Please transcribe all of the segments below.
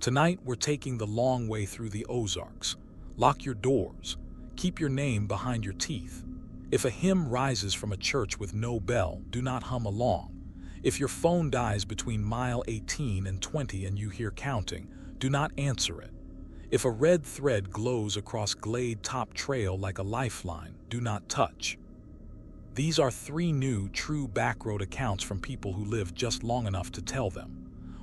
Tonight, we're taking the long way through the Ozarks. Lock your doors. Keep your name behind your teeth. If a hymn rises from a church with no bell, do not hum along. If your phone dies between mile 18 and 20 and you hear counting, do not answer it. If a red thread glows across Glade Top Trail like a lifeline, do not touch. These are 3 new, true backroad accounts from people who lived just long enough to tell them.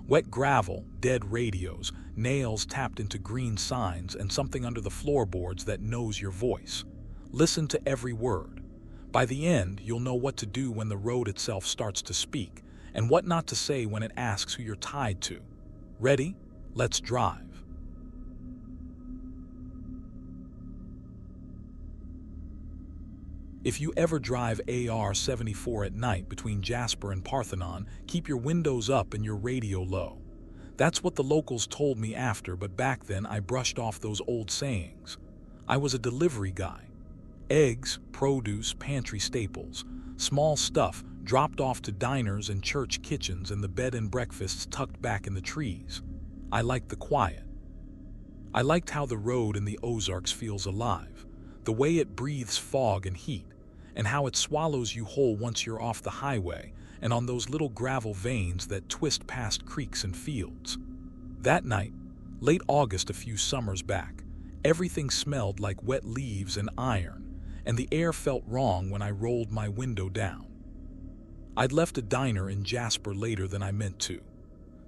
Wet gravel, dead radios, nails tapped into green signs, and something under the floorboards that knows your voice. Listen to every word. By the end, you'll know what to do when the road itself starts to speak, and what not to say when it asks who you're tied to. Ready? Let's drive. If you ever drive AR-74 at night between Jasper and Parthenon, keep your windows up and your radio low. That's what the locals told me after, but back then I brushed off those old sayings. I was a delivery guy. Eggs, produce, pantry staples, small stuff dropped off to diners and church kitchens and the bed and breakfasts tucked back in the trees. I liked the quiet. I liked how the road in the Ozarks feels alive, the way it breathes fog and heat, and how it swallows you whole once you're off the highway and on those little gravel veins that twist past creeks and fields. That night, late August a few summers back, everything smelled like wet leaves and iron, and the air felt wrong when I rolled my window down. I'd left a diner in Jasper later than I meant to.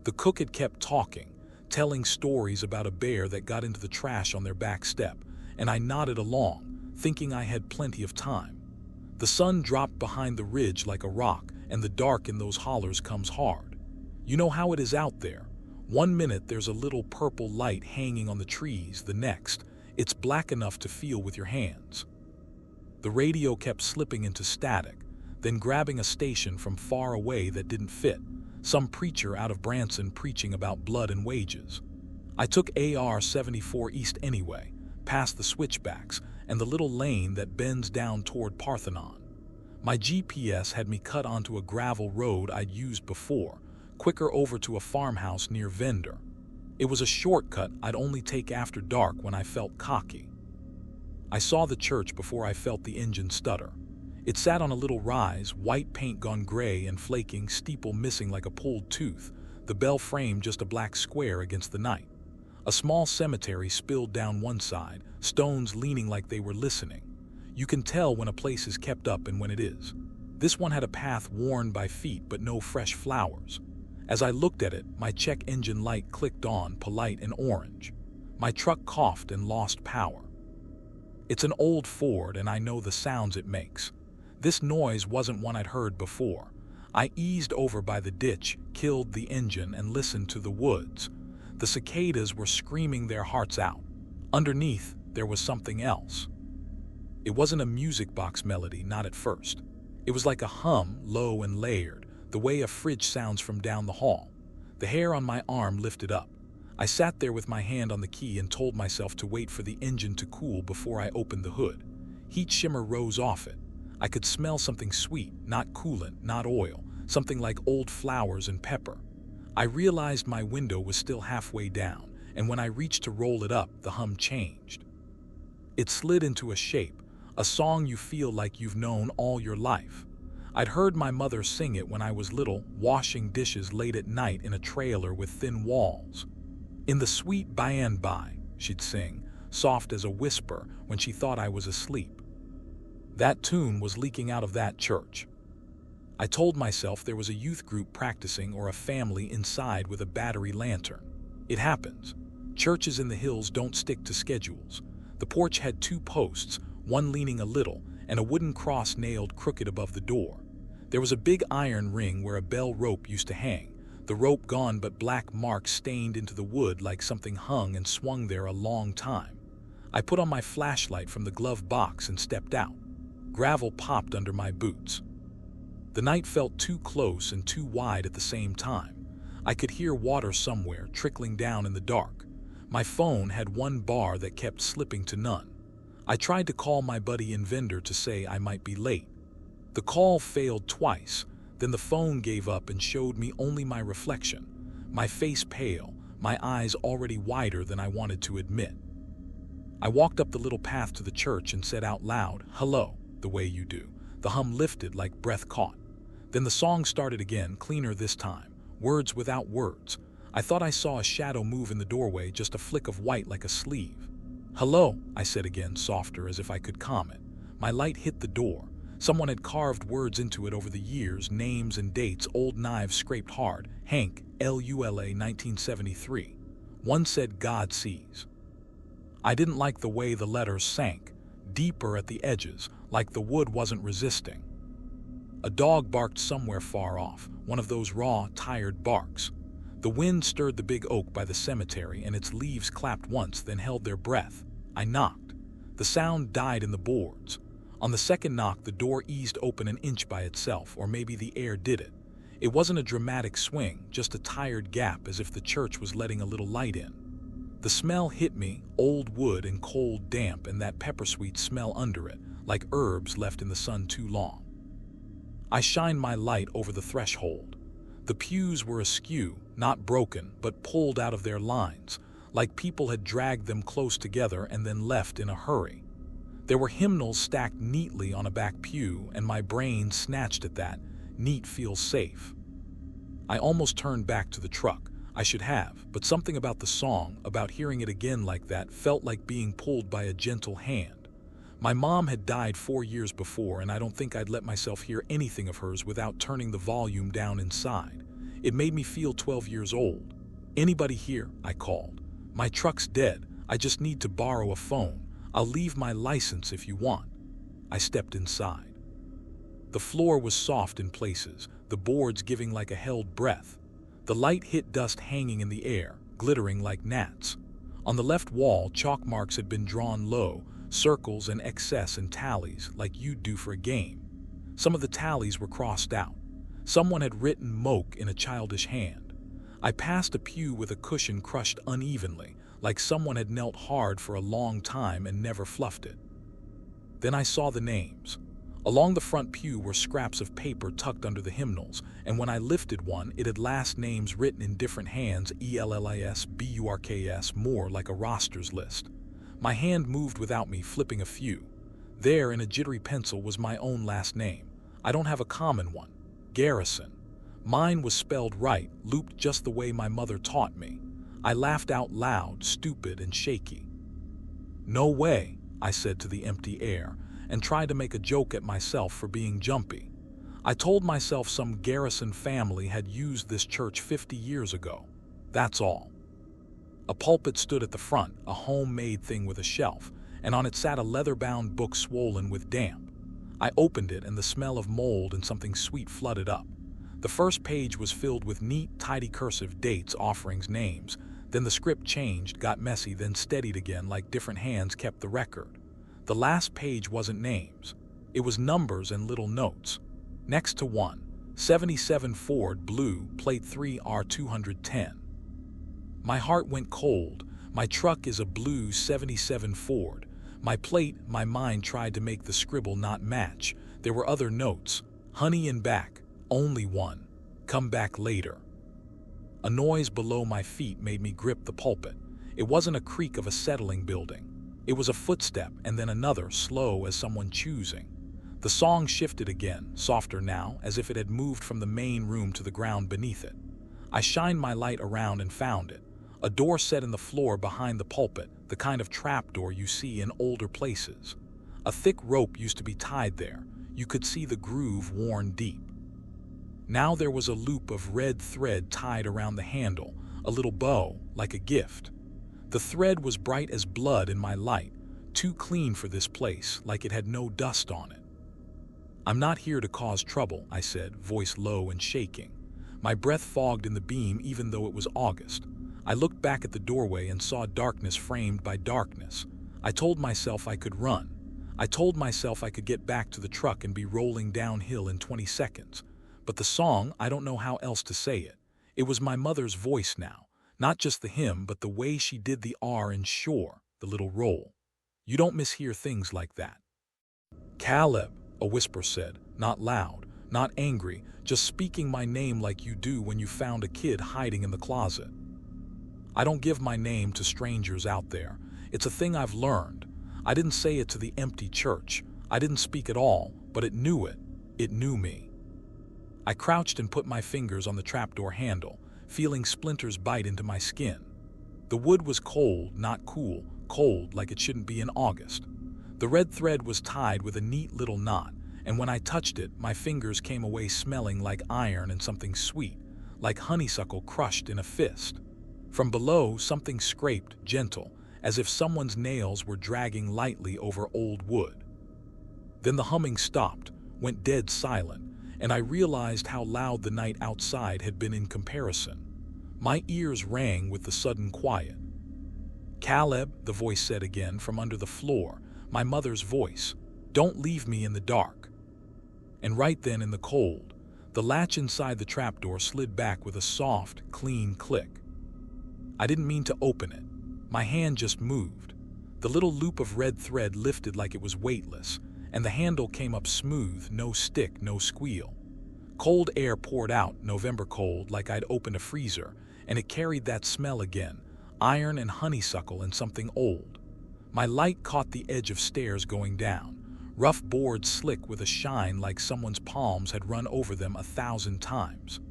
The cook had kept talking, telling stories about a bear that got into the trash on their back step, and I nodded along, thinking I had plenty of time. The sun dropped behind the ridge like a rock, and the dark in those hollers comes hard. You know how it is out there. One minute there's a little purple light hanging on the trees, the next, it's black enough to feel with your hands. The radio kept slipping into static, then grabbing a station from far away that didn't fit, some preacher out of Branson preaching about blood and wages. I took AR-74 east anyway, past the switchbacks and the little lane that bends down toward Parthenon. My GPS had me cut onto a gravel road I'd used before, quicker over to a farmhouse near Vender. It was a shortcut I'd only take after dark when I felt cocky. I saw the church before I felt the engine stutter. It sat on a little rise, white paint gone gray and flaking, steeple missing like a pulled tooth, the bell frame just a black square against the night. A small cemetery spilled down one side, stones leaning like they were listening. You can tell when a place is kept up and when it is. This one had a path worn by feet but no fresh flowers. As I looked at it, my check engine light clicked on, polite and orange. My truck coughed and lost power. It's an old Ford and I know the sounds it makes. This noise wasn't one I'd heard before. I eased over by the ditch, killed the engine, and listened to the woods. The cicadas were screaming their hearts out. Underneath, there was something else. It wasn't a music box melody, not at first. It was like a hum, low and layered, the way a fridge sounds from down the hall. The hair on my arm lifted up. I sat there with my hand on the key and told myself to wait for the engine to cool before I opened the hood. Heat shimmer rose off it. I could smell something sweet, not coolant, not oil, something like old flowers and pepper. I realized my window was still halfway down, and when I reached to roll it up, the hum changed. It slid into a shape, a song you feel like you've known all your life. I'd heard my mother sing it when I was little, washing dishes late at night in a trailer with thin walls. In the sweet by and by, she'd sing, soft as a whisper when she thought I was asleep. That tune was leaking out of that church. I told myself there was a youth group practicing or a family inside with a battery lantern. It happens. Churches in the hills don't stick to schedules. The porch had 2 posts, one leaning a little, and a wooden cross nailed crooked above the door. There was a big iron ring where a bell rope used to hang, the rope gone but black marks stained into the wood like something hung and swung there a long time. I put on my flashlight from the glove box and stepped out. Gravel popped under my boots. The night felt too close and too wide at the same time. I could hear water somewhere trickling down in the dark. My phone had one bar that kept slipping to none. I tried to call my buddy in Vender to say I might be late. The call failed twice, then the phone gave up and showed me only my reflection, my face pale, my eyes already wider than I wanted to admit. I walked up the little path to the church and said out loud, "Hello," the way you do. The hum lifted like breath caught. Then the song started again, cleaner this time, words without words. I thought I saw a shadow move in the doorway, just a flick of white like a sleeve. "Hello," I said again, softer, as if I could calm it. My light hit the door. Someone had carved words into it over the years, names and dates, old knives scraped hard. Hank, Lula, 1973. One said, "God sees." I didn't like the way the letters sank, deeper at the edges, like the wood wasn't resisting. A dog barked somewhere far off, one of those raw, tired barks. The wind stirred the big oak by the cemetery, and its leaves clapped once, then held their breath. I knocked. The sound died in the boards. On the second knock, the door eased open an inch by itself, or maybe the air did it. It wasn't a dramatic swing, just a tired gap, as if the church was letting a little light in. The smell hit me, old wood and cold damp, and that pepper-sweet smell under it, like herbs left in the sun too long. I shined my light over the threshold. The pews were askew, not broken, but pulled out of their lines, like people had dragged them close together and then left in a hurry. There were hymnals stacked neatly on a back pew, and my brain snatched at that. Neat feels safe. I almost turned back to the truck. I should have, but something about the song, about hearing it again like that, felt like being pulled by a gentle hand. My mom had died 4 years before, and I don't think I'd let myself hear anything of hers without turning the volume down inside. It made me feel 12 years old. "Anybody here?" I called. "My truck's dead. I just need to borrow a phone. I'll leave my license if you want." I stepped inside. The floor was soft in places, the boards giving like a held breath. The light hit dust hanging in the air, glittering like gnats. On the left wall, chalk marks had been drawn low, circles and excess and tallies, like you'd do for a game. Some of the tallies were crossed out. Someone had written "Moke" in a childish hand. I passed a pew with a cushion crushed unevenly, like someone had knelt hard for a long time and never fluffed it. Then I saw the names. Along the front pew were scraps of paper tucked under the hymnals, and when I lifted one, it had last names written in different hands, ELLIS, BURKS, more like a roster's list. My hand moved without me, flipping a few. There, in a jittery pencil, was my own last name. I don't have a common one. Garrison. Mine was spelled right, looped just the way my mother taught me. I laughed out loud, stupid and shaky. "No way," I said to the empty air, and tried to make a joke at myself for being jumpy. I told myself some Garrison family had used this church 50 years ago. That's all. A pulpit stood at the front, a homemade thing with a shelf, and on it sat a leather-bound book swollen with damp. I opened it, and the smell of mold and something sweet flooded up. The first page was filled with neat, tidy cursive dates, offerings, names. Then the script changed, got messy, then steadied again like different hands kept the record. The last page wasn't names. It was numbers and little notes. Next to one, 77 Ford, blue, plate 3R210. My heart went cold. My truck is a blue 77 Ford. My plate, my mind tried to make the scribble not match. There were other notes. Honey in back, only one. Come back later. A noise below my feet made me grip the pulpit. It wasn't a creak of a settling building. It was a footstep, and then another, slow as someone choosing. The song shifted again, softer now, as if it had moved from the main room to the ground beneath it. I shined my light around and found it. A door set in the floor behind the pulpit, the kind of trapdoor you see in older places. A thick rope used to be tied there. You could see the groove worn deep. Now there was a loop of red thread tied around the handle, a little bow, like a gift. The thread was bright as blood in my light, too clean for this place, like it had no dust on it. "I'm not here to cause trouble," I said, voice low and shaking. My breath fogged in the beam even though it was August. I looked back at the doorway and saw darkness framed by darkness. I told myself I could run. I told myself I could get back to the truck and be rolling downhill in 20 seconds. But the song, I don't know how else to say it. It was my mother's voice now. Not just the hymn, but the way she did the R in sure, the little roll. You don't mishear things like that. "Caleb," a whisper said, not loud, not angry, just speaking my name like you do when you found a kid hiding in the closet. I don't give my name to strangers out there. It's a thing I've learned. I didn't say it to the empty church. I didn't speak at all, but it knew it. It knew me. I crouched and put my fingers on the trapdoor handle, feeling splinters bite into my skin. The wood was cold, not cool, cold like it shouldn't be in August. The red thread was tied with a neat little knot, and when I touched it, my fingers came away smelling like iron and something sweet, like honeysuckle crushed in a fist. From below, something scraped, gentle, as if someone's nails were dragging lightly over old wood. Then the humming stopped, went dead silent, and I realized how loud the night outside had been in comparison. My ears rang with the sudden quiet. "Caleb," the voice said again from under the floor, my mother's voice, "don't leave me in the dark." And right then in the cold, the latch inside the trapdoor slid back with a soft, clean click. I didn't mean to open it. My hand just moved. The little loop of red thread lifted like it was weightless, and the handle came up smooth, no stick, no squeal. Cold air poured out, November cold, like I'd opened a freezer, and it carried that smell again, iron and honeysuckle and something old. My light caught the edge of stairs going down, rough boards slick with a shine like someone's palms had run over them 1,000 times.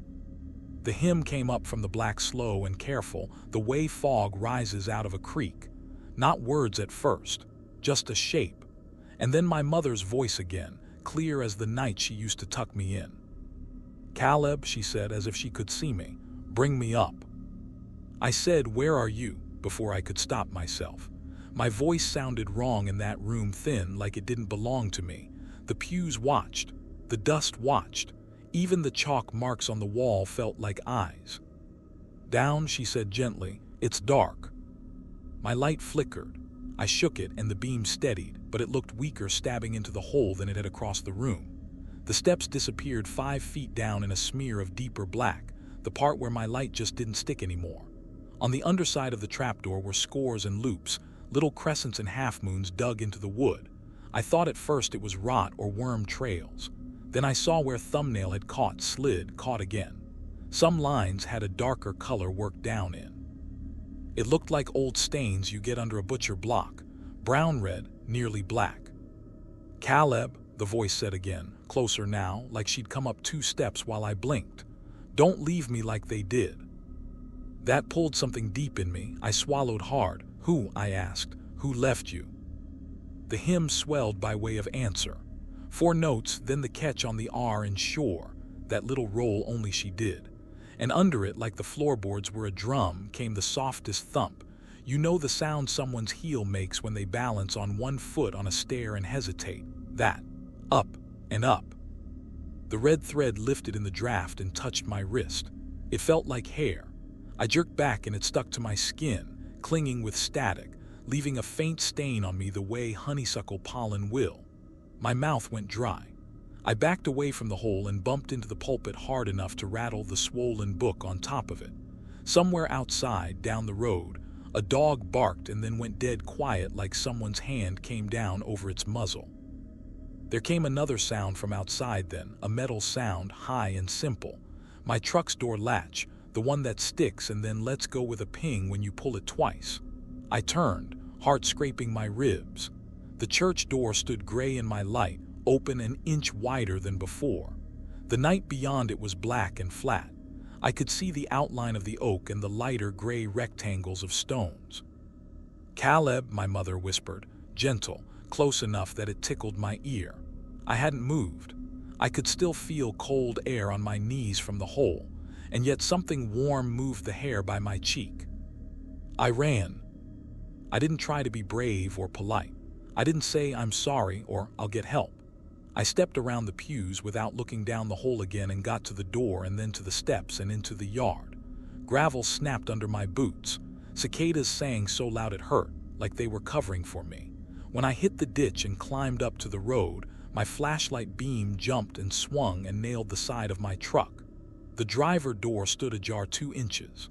The hymn came up from the black slow and careful, the way fog rises out of a creek. Not words at first, just a shape. And then my mother's voice again, clear as the night she used to tuck me in. "Caleb," she said as if she could see me, "bring me up." I said, "Where are you?" before I could stop myself. My voice sounded wrong in that room, thin, like it didn't belong to me. The pews watched. The dust watched. Even the chalk marks on the wall felt like eyes. "Down," she said gently. "It's dark." My light flickered. I shook it and the beam steadied, but it looked weaker stabbing into the hole than it had across the room. The steps disappeared 5 feet down in a smear of deeper black, the part where my light just didn't stick anymore. On the underside of the trapdoor were scores and loops, little crescents and half-moons dug into the wood. I thought at first it was rot or worm trails. Then I saw where thumbnail had caught, slid, caught again. Some lines had a darker color worked down in. It looked like old stains you get under a butcher block, brown-red, nearly black. "Caleb," the voice said again, closer now, like she'd come up 2 steps while I blinked. "Don't leave me like they did." That pulled something deep in me. I swallowed hard. "Who?" I asked. "Who left you?" The hymn swelled by way of answer. 4 notes, then the catch on the R in shore, that little roll only she did. And under it, like the floorboards were a drum, came the softest thump. You know the sound someone's heel makes when they balance on 1 foot on a stair and hesitate. That. Up and up. The red thread lifted in the draft and touched my wrist. It felt like hair. I jerked back and it stuck to my skin, clinging with static, leaving a faint stain on me the way honeysuckle pollen will. My mouth went dry. I backed away from the hole and bumped into the pulpit hard enough to rattle the swollen book on top of it. Somewhere outside, down the road, a dog barked and then went dead quiet like someone's hand came down over its muzzle. There came another sound from outside then, a metal sound, high and simple. My truck's door latch, the one that sticks and then lets go with a ping when you pull it twice. I turned, heart scraping my ribs. The church door stood gray in my light, open an inch wider than before. The night beyond it was black and flat. I could see the outline of the oak and the lighter gray rectangles of stones. "Caleb," my mother whispered, gentle, close enough that it tickled my ear. I hadn't moved. I could still feel cold air on my knees from the hole, and yet something warm moved the hair by my cheek. I ran. I didn't try to be brave or polite. I didn't say "I'm sorry" or "I'll get help." I stepped around the pews without looking down the hole again and got to the door and then to the steps and into the yard. Gravel snapped under my boots. Cicadas sang so loud it hurt, like they were covering for me. When I hit the ditch and climbed up to the road, my flashlight beam jumped and swung and nailed the side of my truck. The driver door stood ajar 2 inches.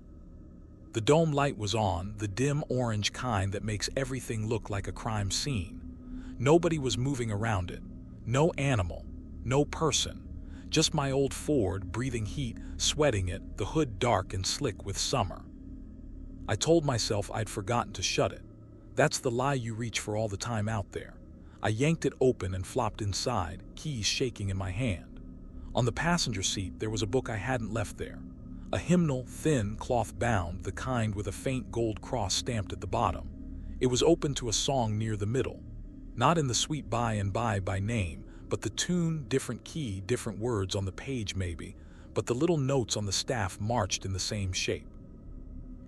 The dome light was on, the dim orange kind that makes everything look like a crime scene. Nobody was moving around it. No animal, no person. Just my old Ford, breathing heat, sweating it, the hood dark and slick with summer. I told myself I'd forgotten to shut it. That's the lie you reach for all the time out there. I yanked it open and flopped inside, keys shaking in my hand. On the passenger seat, there was a book I hadn't left there. A hymnal, thin, cloth-bound, the kind with a faint gold cross stamped at the bottom. It was open to a song near the middle. Not in the sweet by and by name, but the tune, different key, different words on the page maybe, but the little notes on the staff marched in the same shape.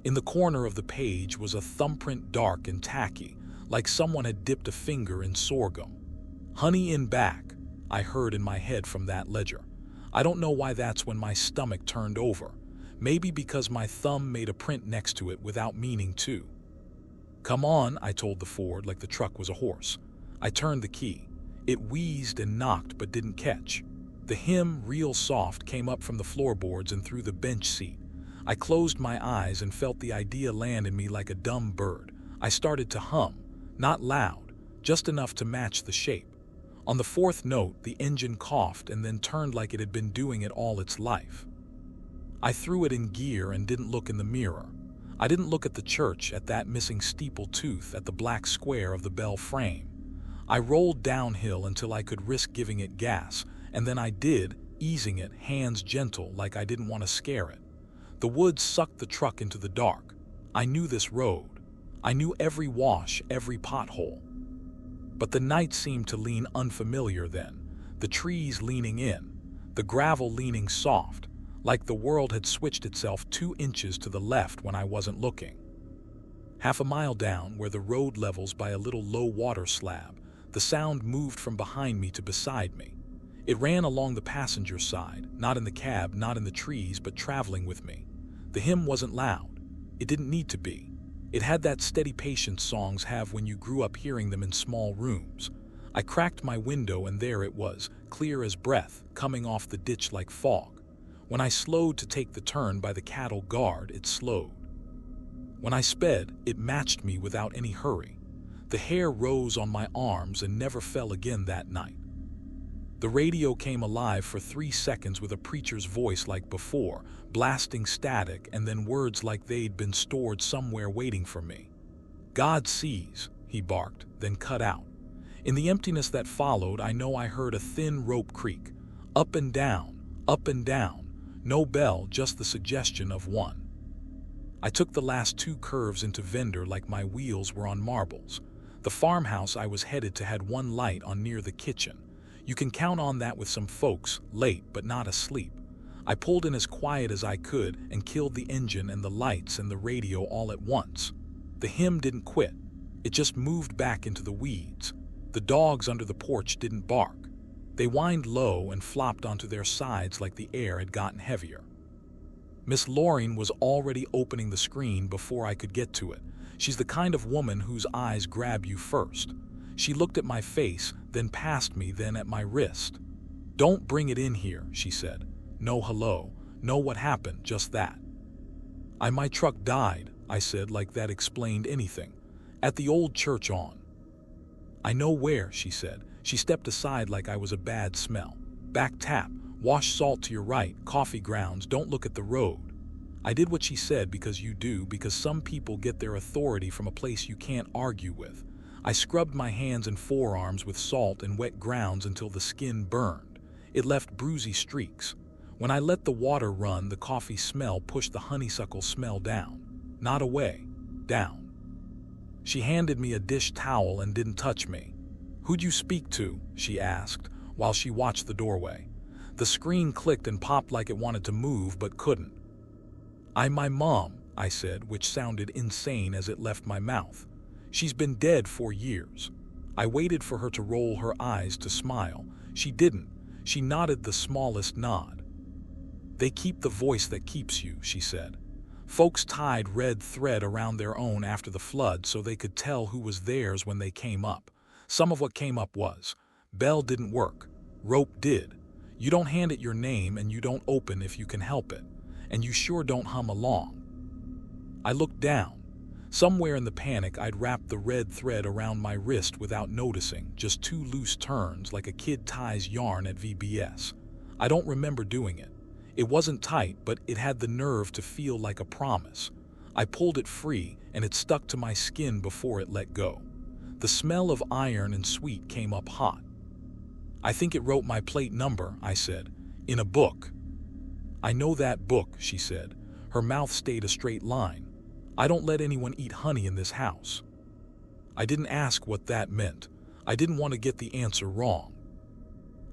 In the corner of the page was a thumbprint, dark and tacky, like someone had dipped a finger in sorghum. "Honey in back," I heard in my head from that ledger. I don't know why that's when my stomach turned over. Maybe because my thumb made a print next to it without meaning to. "Come on," I told the Ford like the truck was a horse. I turned the key. It wheezed and knocked but didn't catch. The hymn, real soft, came up from the floorboards and through the bench seat. I closed my eyes and felt the idea land in me like a dumb bird. I started to hum, not loud, just enough to match the shape. On the fourth note, the engine coughed and then turned like it had been doing it all its life. I threw it in gear and didn't look in the mirror. I didn't look at the church, at that missing steeple tooth, at the black square of the bell frame. I rolled downhill until I could risk giving it gas, and then I did, easing it, hands gentle, like I didn't want to scare it. The woods sucked the truck into the dark. I knew this road. I knew every wash, every pothole. But the night seemed to lean unfamiliar then, the trees leaning in, the gravel leaning soft, like the world had switched itself 2 inches to the left when I wasn't looking. Half a mile down, where the road levels by a little low water slab, the sound moved from behind me to beside me. It ran along the passenger side, not in the cab, not in the trees, but traveling with me. The hymn wasn't loud. It didn't need to be. It had that steady patience songs have when you grew up hearing them in small rooms. I cracked my window and there it was, clear as breath, coming off the ditch like fog. When I slowed to take the turn by the cattle guard, it slowed. When I sped, it matched me without any hurry. The hair rose on my arms and never fell again that night. The radio came alive for 3 seconds with a preacher's voice like before, blasting static and then words like they'd been stored somewhere waiting for me. "God sees," he barked, then cut out. In the emptiness that followed, I know I heard a thin rope creak. Up and down, up and down. No bell, just the suggestion of one. I took the last 2 curves into Vendor like my wheels were on marbles. The farmhouse I was headed to had one light on near the kitchen. You can count on that with some folks, late but not asleep. I pulled in as quiet as I could and killed the engine and the lights and the radio all at once. The hymn didn't quit. It just moved back into the weeds. The dogs under the porch didn't bark. They whined low and flopped onto their sides like the air had gotten heavier. Miss Loring was already opening the screen before I could get to it. She's the kind of woman whose eyes grab you first. She looked at my face, then past me, then at my wrist. "Don't bring it in here," she said. "No hello, no what happened, just that." My truck died," I said like that explained anything. "At the old church on." "I know where," she said. She stepped aside like I was a bad smell. "Back tap, wash salt to your right, coffee grounds, don't look at the road." I did what she said because you do, because some people get their authority from a place you can't argue with. I scrubbed my hands and forearms with salt and wet grounds until the skin burned. It left bruisey streaks. When I let the water run, the coffee smell pushed the honeysuckle smell down. Not away, down. She handed me a dish towel and didn't touch me. "Who'd you speak to?" she asked, while she watched the doorway. The screen clicked and popped like it wanted to move but couldn't. My mom," I said, which sounded insane as it left my mouth. "She's been dead for years." I waited for her to roll her eyes to smile. She didn't. She nodded the smallest nod. "They keep the voice that keeps you," she said. "Folks tied red thread around their own after the flood so they could tell who was theirs when they came up. Some of what came up was, bell didn't work, rope did. You don't hand it your name and you don't open if you can help it. And you sure don't hum along." I looked down. Somewhere in the panic, I'd wrapped the red thread around my wrist without noticing, just 2 loose turns like a kid ties yarn at VBS. I don't remember doing it. It wasn't tight, but it had the nerve to feel like a promise. I pulled it free, and it stuck to my skin before it let go. The smell of iron and sweet came up hot. "I think it wrote my plate number," I said, "in a book." "I know that book," she said. Her mouth stayed a straight line. "I don't let anyone eat honey in this house." I didn't ask what that meant. I didn't want to get the answer wrong.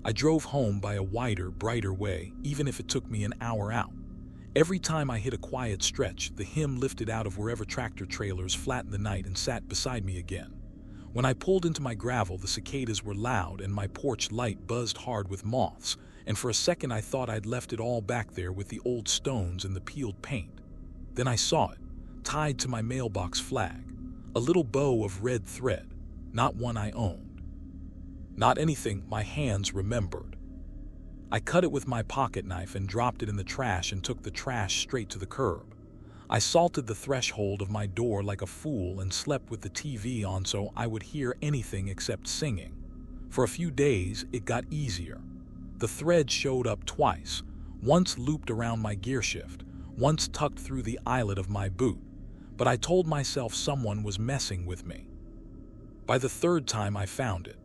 I drove home by a wider, brighter way, even if it took me an hour out. Every time I hit a quiet stretch, the hymn lifted out of wherever tractor trailers flattened the night and sat beside me again. When I pulled into my gravel, the cicadas were loud and my porch light buzzed hard with moths, and for a second I thought I'd left it all back there with the old stones and the peeled paint. Then I saw it, tied to my mailbox flag, a little bow of red thread, not one I owned. Not anything my hands remembered. I cut it with my pocket knife and dropped it in the trash and took the trash straight to the curb. I salted the threshold of my door like a fool and slept with the TV on so I would hear anything except singing. For a few days, it got easier. The thread showed up twice, once looped around my gearshift, once tucked through the eyelet of my boot, but I told myself someone was messing with me. By the third time I found it,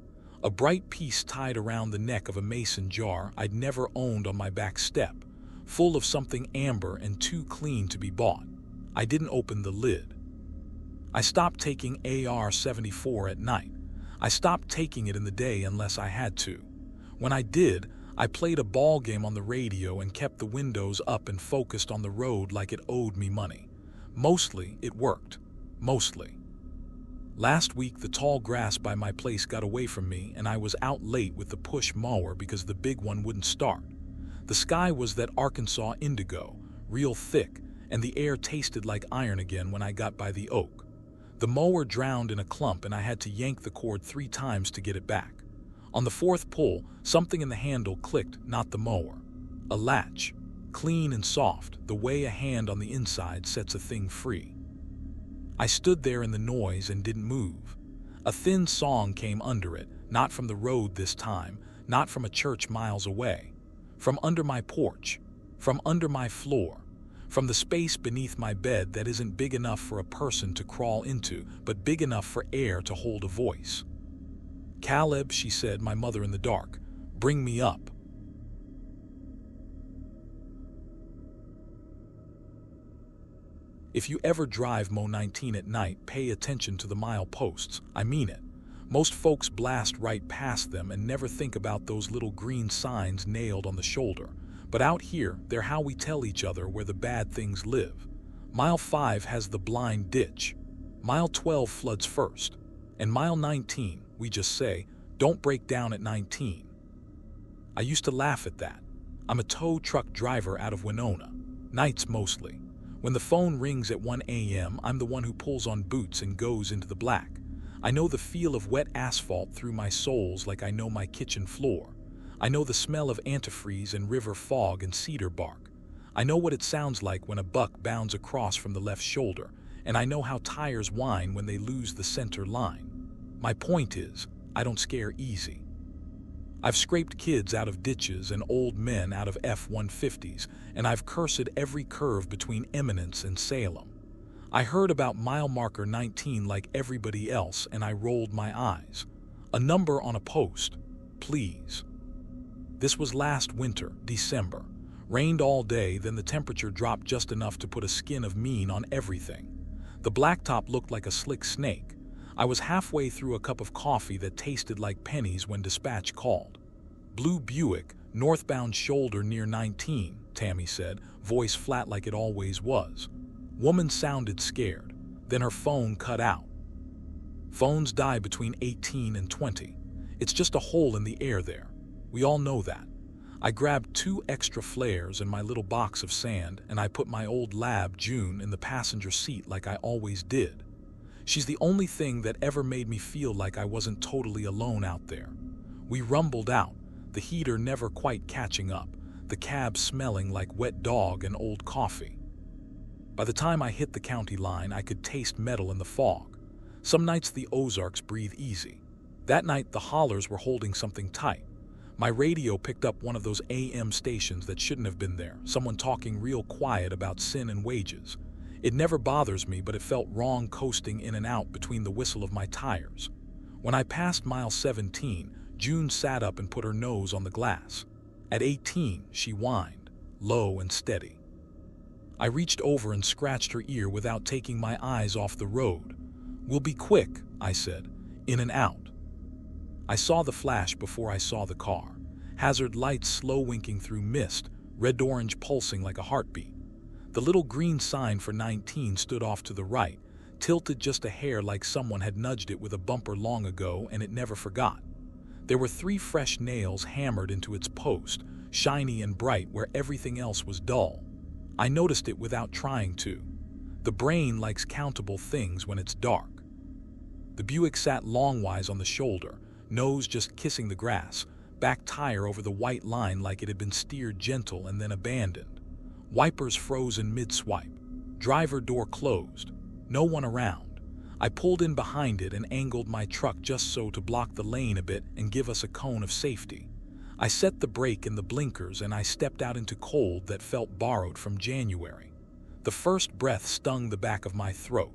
a bright piece tied around the neck of a mason jar I'd never owned on my back step, full of something amber and too clean to be bought. I didn't open the lid. I stopped taking AR-74 at night. I stopped taking it in the day unless I had to. When I did, I played a ball game on the radio and kept the windows up and focused on the road like it owed me money. Mostly, it worked. Mostly. Last week, the tall grass by my place got away from me and I was out late with the push mower because the big one wouldn't start. The sky was that Arkansas indigo, real thick, and the air tasted like iron again when I got by the oak. The mower drowned in a clump and I had to yank the cord 3 times to get it back. On the 4th pull, something in the handle clicked, not the mower. A latch, clean and soft, the way a hand on the inside sets a thing free. I stood there in the noise and didn't move. A thin song came under it, not from the road this time, not from a church miles away. From under my porch, from under my floor, from the space beneath my bed that isn't big enough for a person to crawl into, but big enough for air to hold a voice. "Caleb," she said, my mother in the dark, "bring me up." If you ever drive Mo 19 at night, pay attention to the mile posts. I mean it. Most folks blast right past them and never think about those little green signs nailed on the shoulder. But out here, they're how we tell each other where the bad things live. Mile 5 has the blind ditch. Mile 12 floods first. And mile 19, we just say, "Don't break down at 19." I used to laugh at that. I'm a tow truck driver out of Winona. Nights mostly. When the phone rings at 1 a.m., I'm the one who pulls on boots and goes into the black. I know the feel of wet asphalt through my soles like I know my kitchen floor. I know the smell of antifreeze and river fog and cedar bark. I know what it sounds like when a buck bounds across from the left shoulder, and I know how tires whine when they lose the center line. My point is, I don't scare easy. I've scraped kids out of ditches and old men out of F-150s, and I've cursed every curve between Eminence and Salem. I heard about mile marker 19 like everybody else, and I rolled my eyes. A number on a post, please. This was last winter, December. Rained all day, then the temperature dropped just enough to put a skin of mean on everything. The blacktop looked like a slick snake. I was halfway through a cup of coffee that tasted like pennies when dispatch called. "Blue Buick, northbound shoulder near 19, Tammy said, voice flat like it always was. Woman sounded scared. Then her phone cut out. Phones die between 18 and 20. It's just a hole in the air there. We all know that. I grabbed 2 extra flares and my little box of sand, and I put my old lab, June, in the passenger seat like I always did. She's the only thing that ever made me feel like I wasn't totally alone out there. We rumbled out, the heater never quite catching up, the cab smelling like wet dog and old coffee. By the time I hit the county line, I could taste metal in the fog. Some nights the Ozarks breathe easy. That night the hollers were holding something tight. My radio picked up one of those AM stations that shouldn't have been there, someone talking real quiet about sin and wages. It never bothers me, but it felt wrong coasting in and out between the whistle of my tires. When I passed mile 17, June sat up and put her nose on the glass. At 18, she whined, low and steady. I reached over and scratched her ear without taking my eyes off the road. "We'll be quick," I said, "in and out." I saw the flash before I saw the car. Hazard lights slow winking through mist, red-orange pulsing like a heartbeat. The little green sign for 19 stood off to the right, tilted just a hair like someone had nudged it with a bumper long ago and it never forgot. There were 3 fresh nails hammered into its post, shiny and bright where everything else was dull. I noticed it without trying to. The brain likes countable things when it's dark. The Buick sat longwise on the shoulder, nose just kissing the grass, back tire over the white line like it had been steered gentle and then abandoned. Wipers frozen mid-swipe. Driver door closed. No one around. I pulled in behind it and angled my truck just so to block the lane a bit and give us a cone of safety. I set the brake and the blinkers and I stepped out into cold that felt borrowed from January. The first breath stung the back of my throat.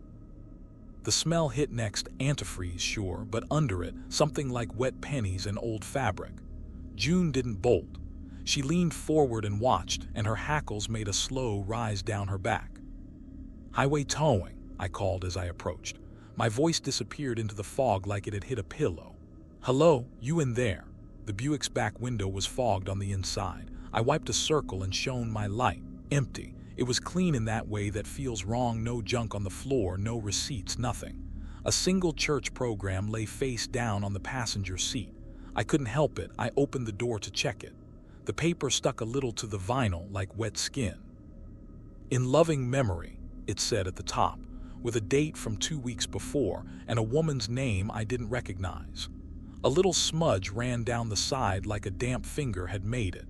The smell hit next, antifreeze, sure, but under it, something like wet pennies and old fabric. June didn't bolt. She leaned forward and watched, and her hackles made a slow rise down her back. "Highway towing," I called as I approached. My voice disappeared into the fog like it had hit a pillow. "Hello, you in there?" The Buick's back window was fogged on the inside. I wiped a circle and shone my light. Empty. It was clean in that way that feels wrong. No junk on the floor, no receipts, nothing. A single church program lay face down on the passenger seat. I couldn't help it. I opened the door to check it. The paper stuck a little to the vinyl like wet skin. "In loving memory," it said at the top, with a date from 2 weeks before and a woman's name I didn't recognize. A little smudge ran down the side like a damp finger had made it.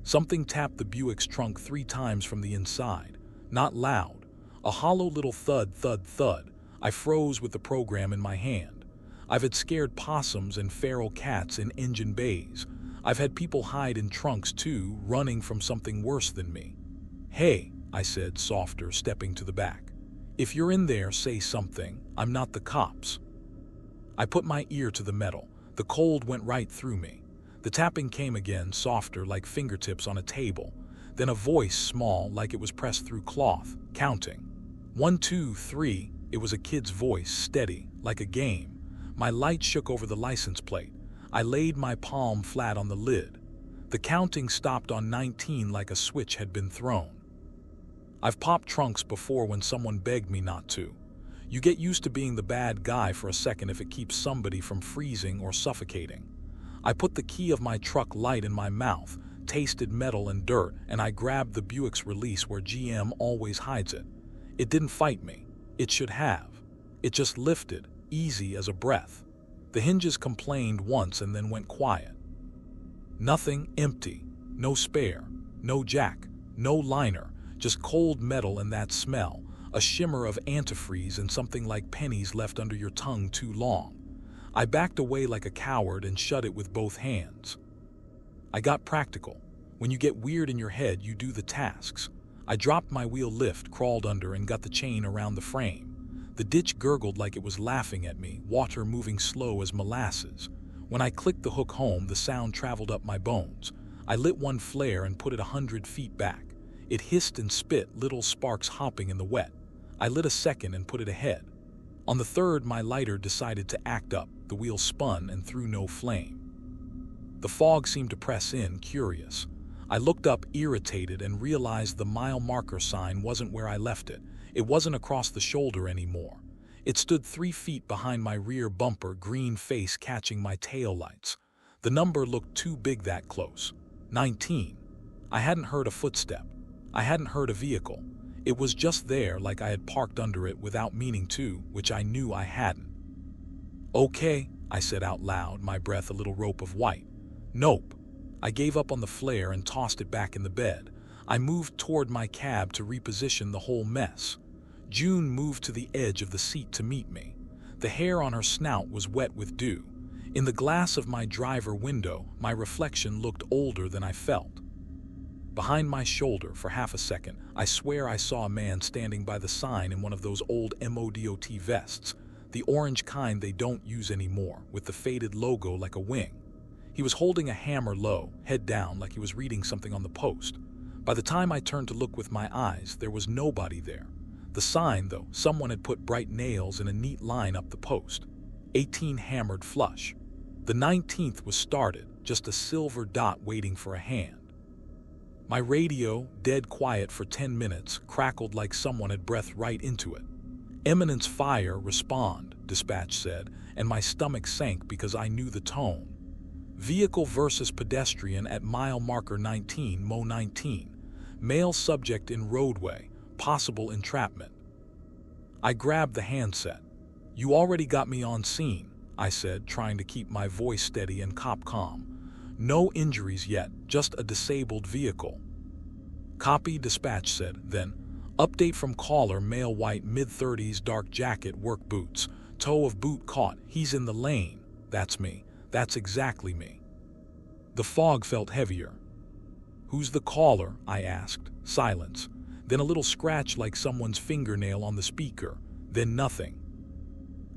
Something tapped the Buick's trunk 3 times from the inside. Not loud. A hollow little thud, thud, thud. I froze with the program in my hand. I've had scared possums and feral cats in engine bays. I've had people hide in trunks too, running from something worse than me. "Hey," I said, softer, stepping to the back. "If you're in there, say something. I'm not the cops." I put my ear to the metal. The cold went right through me. The tapping came again, softer, like fingertips on a table. Then a voice, small, like it was pressed through cloth, counting. 1, 2, 3. It was a kid's voice, steady, like a game. My light shook over the license plate. I laid my palm flat on the lid. The counting stopped on 19 like a switch had been thrown. I've popped trunks before when someone begged me not to. You get used to being the bad guy for a second if it keeps somebody from freezing or suffocating. I put the key of my truck light in my mouth, tasted metal and dirt, and I grabbed the Buick's release where GM always hides it. It didn't fight me. It should have. It just lifted, easy as a breath. The hinges complained once and then went quiet. Nothing, empty. No spare. No jack. No liner. Just cold metal and that smell. A shimmer of antifreeze and something like pennies left under your tongue too long. I backed away like a coward and shut it with both hands. I got practical. When you get weird in your head, you do the tasks. I dropped my wheel lift, crawled under, and got the chain around the frame. The ditch gurgled like it was laughing at me, water moving slow as molasses. When I clicked the hook home, the sound traveled up my bones. I lit one flare and put it 100 feet back. It hissed and spit, little sparks hopping in the wet. I lit a second and put it ahead. On the third, my lighter decided to act up. The wheel spun and threw no flame. The fog seemed to press in, curious. I looked up, irritated, and realized the mile marker sign wasn't where I left it. It wasn't across the shoulder anymore. It stood 3 feet behind my rear bumper, green face catching my taillights. The number looked too big that close. 19. I hadn't heard a footstep. I hadn't heard a vehicle. It was just there, like I had parked under it without meaning to, which I knew I hadn't. "Okay," I said out loud, my breath a little rope of white. "Nope." I gave up on the flare and tossed it back in the bed. I moved toward my cab to reposition the whole mess. June moved to the edge of the seat to meet me. The hair on her snout was wet with dew. In the glass of my driver window, my reflection looked older than I felt. behind my shoulder for half a second. I swear I saw a man standing by the sign in one of those old MODOT vests, the orange kind they don't use anymore, with the faded logo like a wing. He was holding a hammer low, head down, like he was reading something on the post. By the time I turned to look with my eyes, there was nobody there. The sign, though, someone had put bright nails in a neat line up the post. 18 hammered flush. The 19th was started, just a silver dot waiting for a hand. My radio, dead quiet for 10 minutes, crackled like someone had breathed right into it. "Eminence fire, respond," dispatch said, and my stomach sank because I knew the tone. "Vehicle versus pedestrian at mile marker 19, Mo 19. Male subject in roadway, possible entrapment." I grabbed the handset. "You already got me on scene," I said, trying to keep my voice steady and cop calm. "No injuries yet, just a disabled vehicle." "Copy," dispatch said, then, "Update from caller, male, white, mid-30s, dark jacket, work boots. Toe of boot caught, he's in the lane." That's me. That's exactly me. The fog felt heavier. "Who's the caller?" I asked. Silence. Then a little scratch like someone's fingernail on the speaker. Then nothing.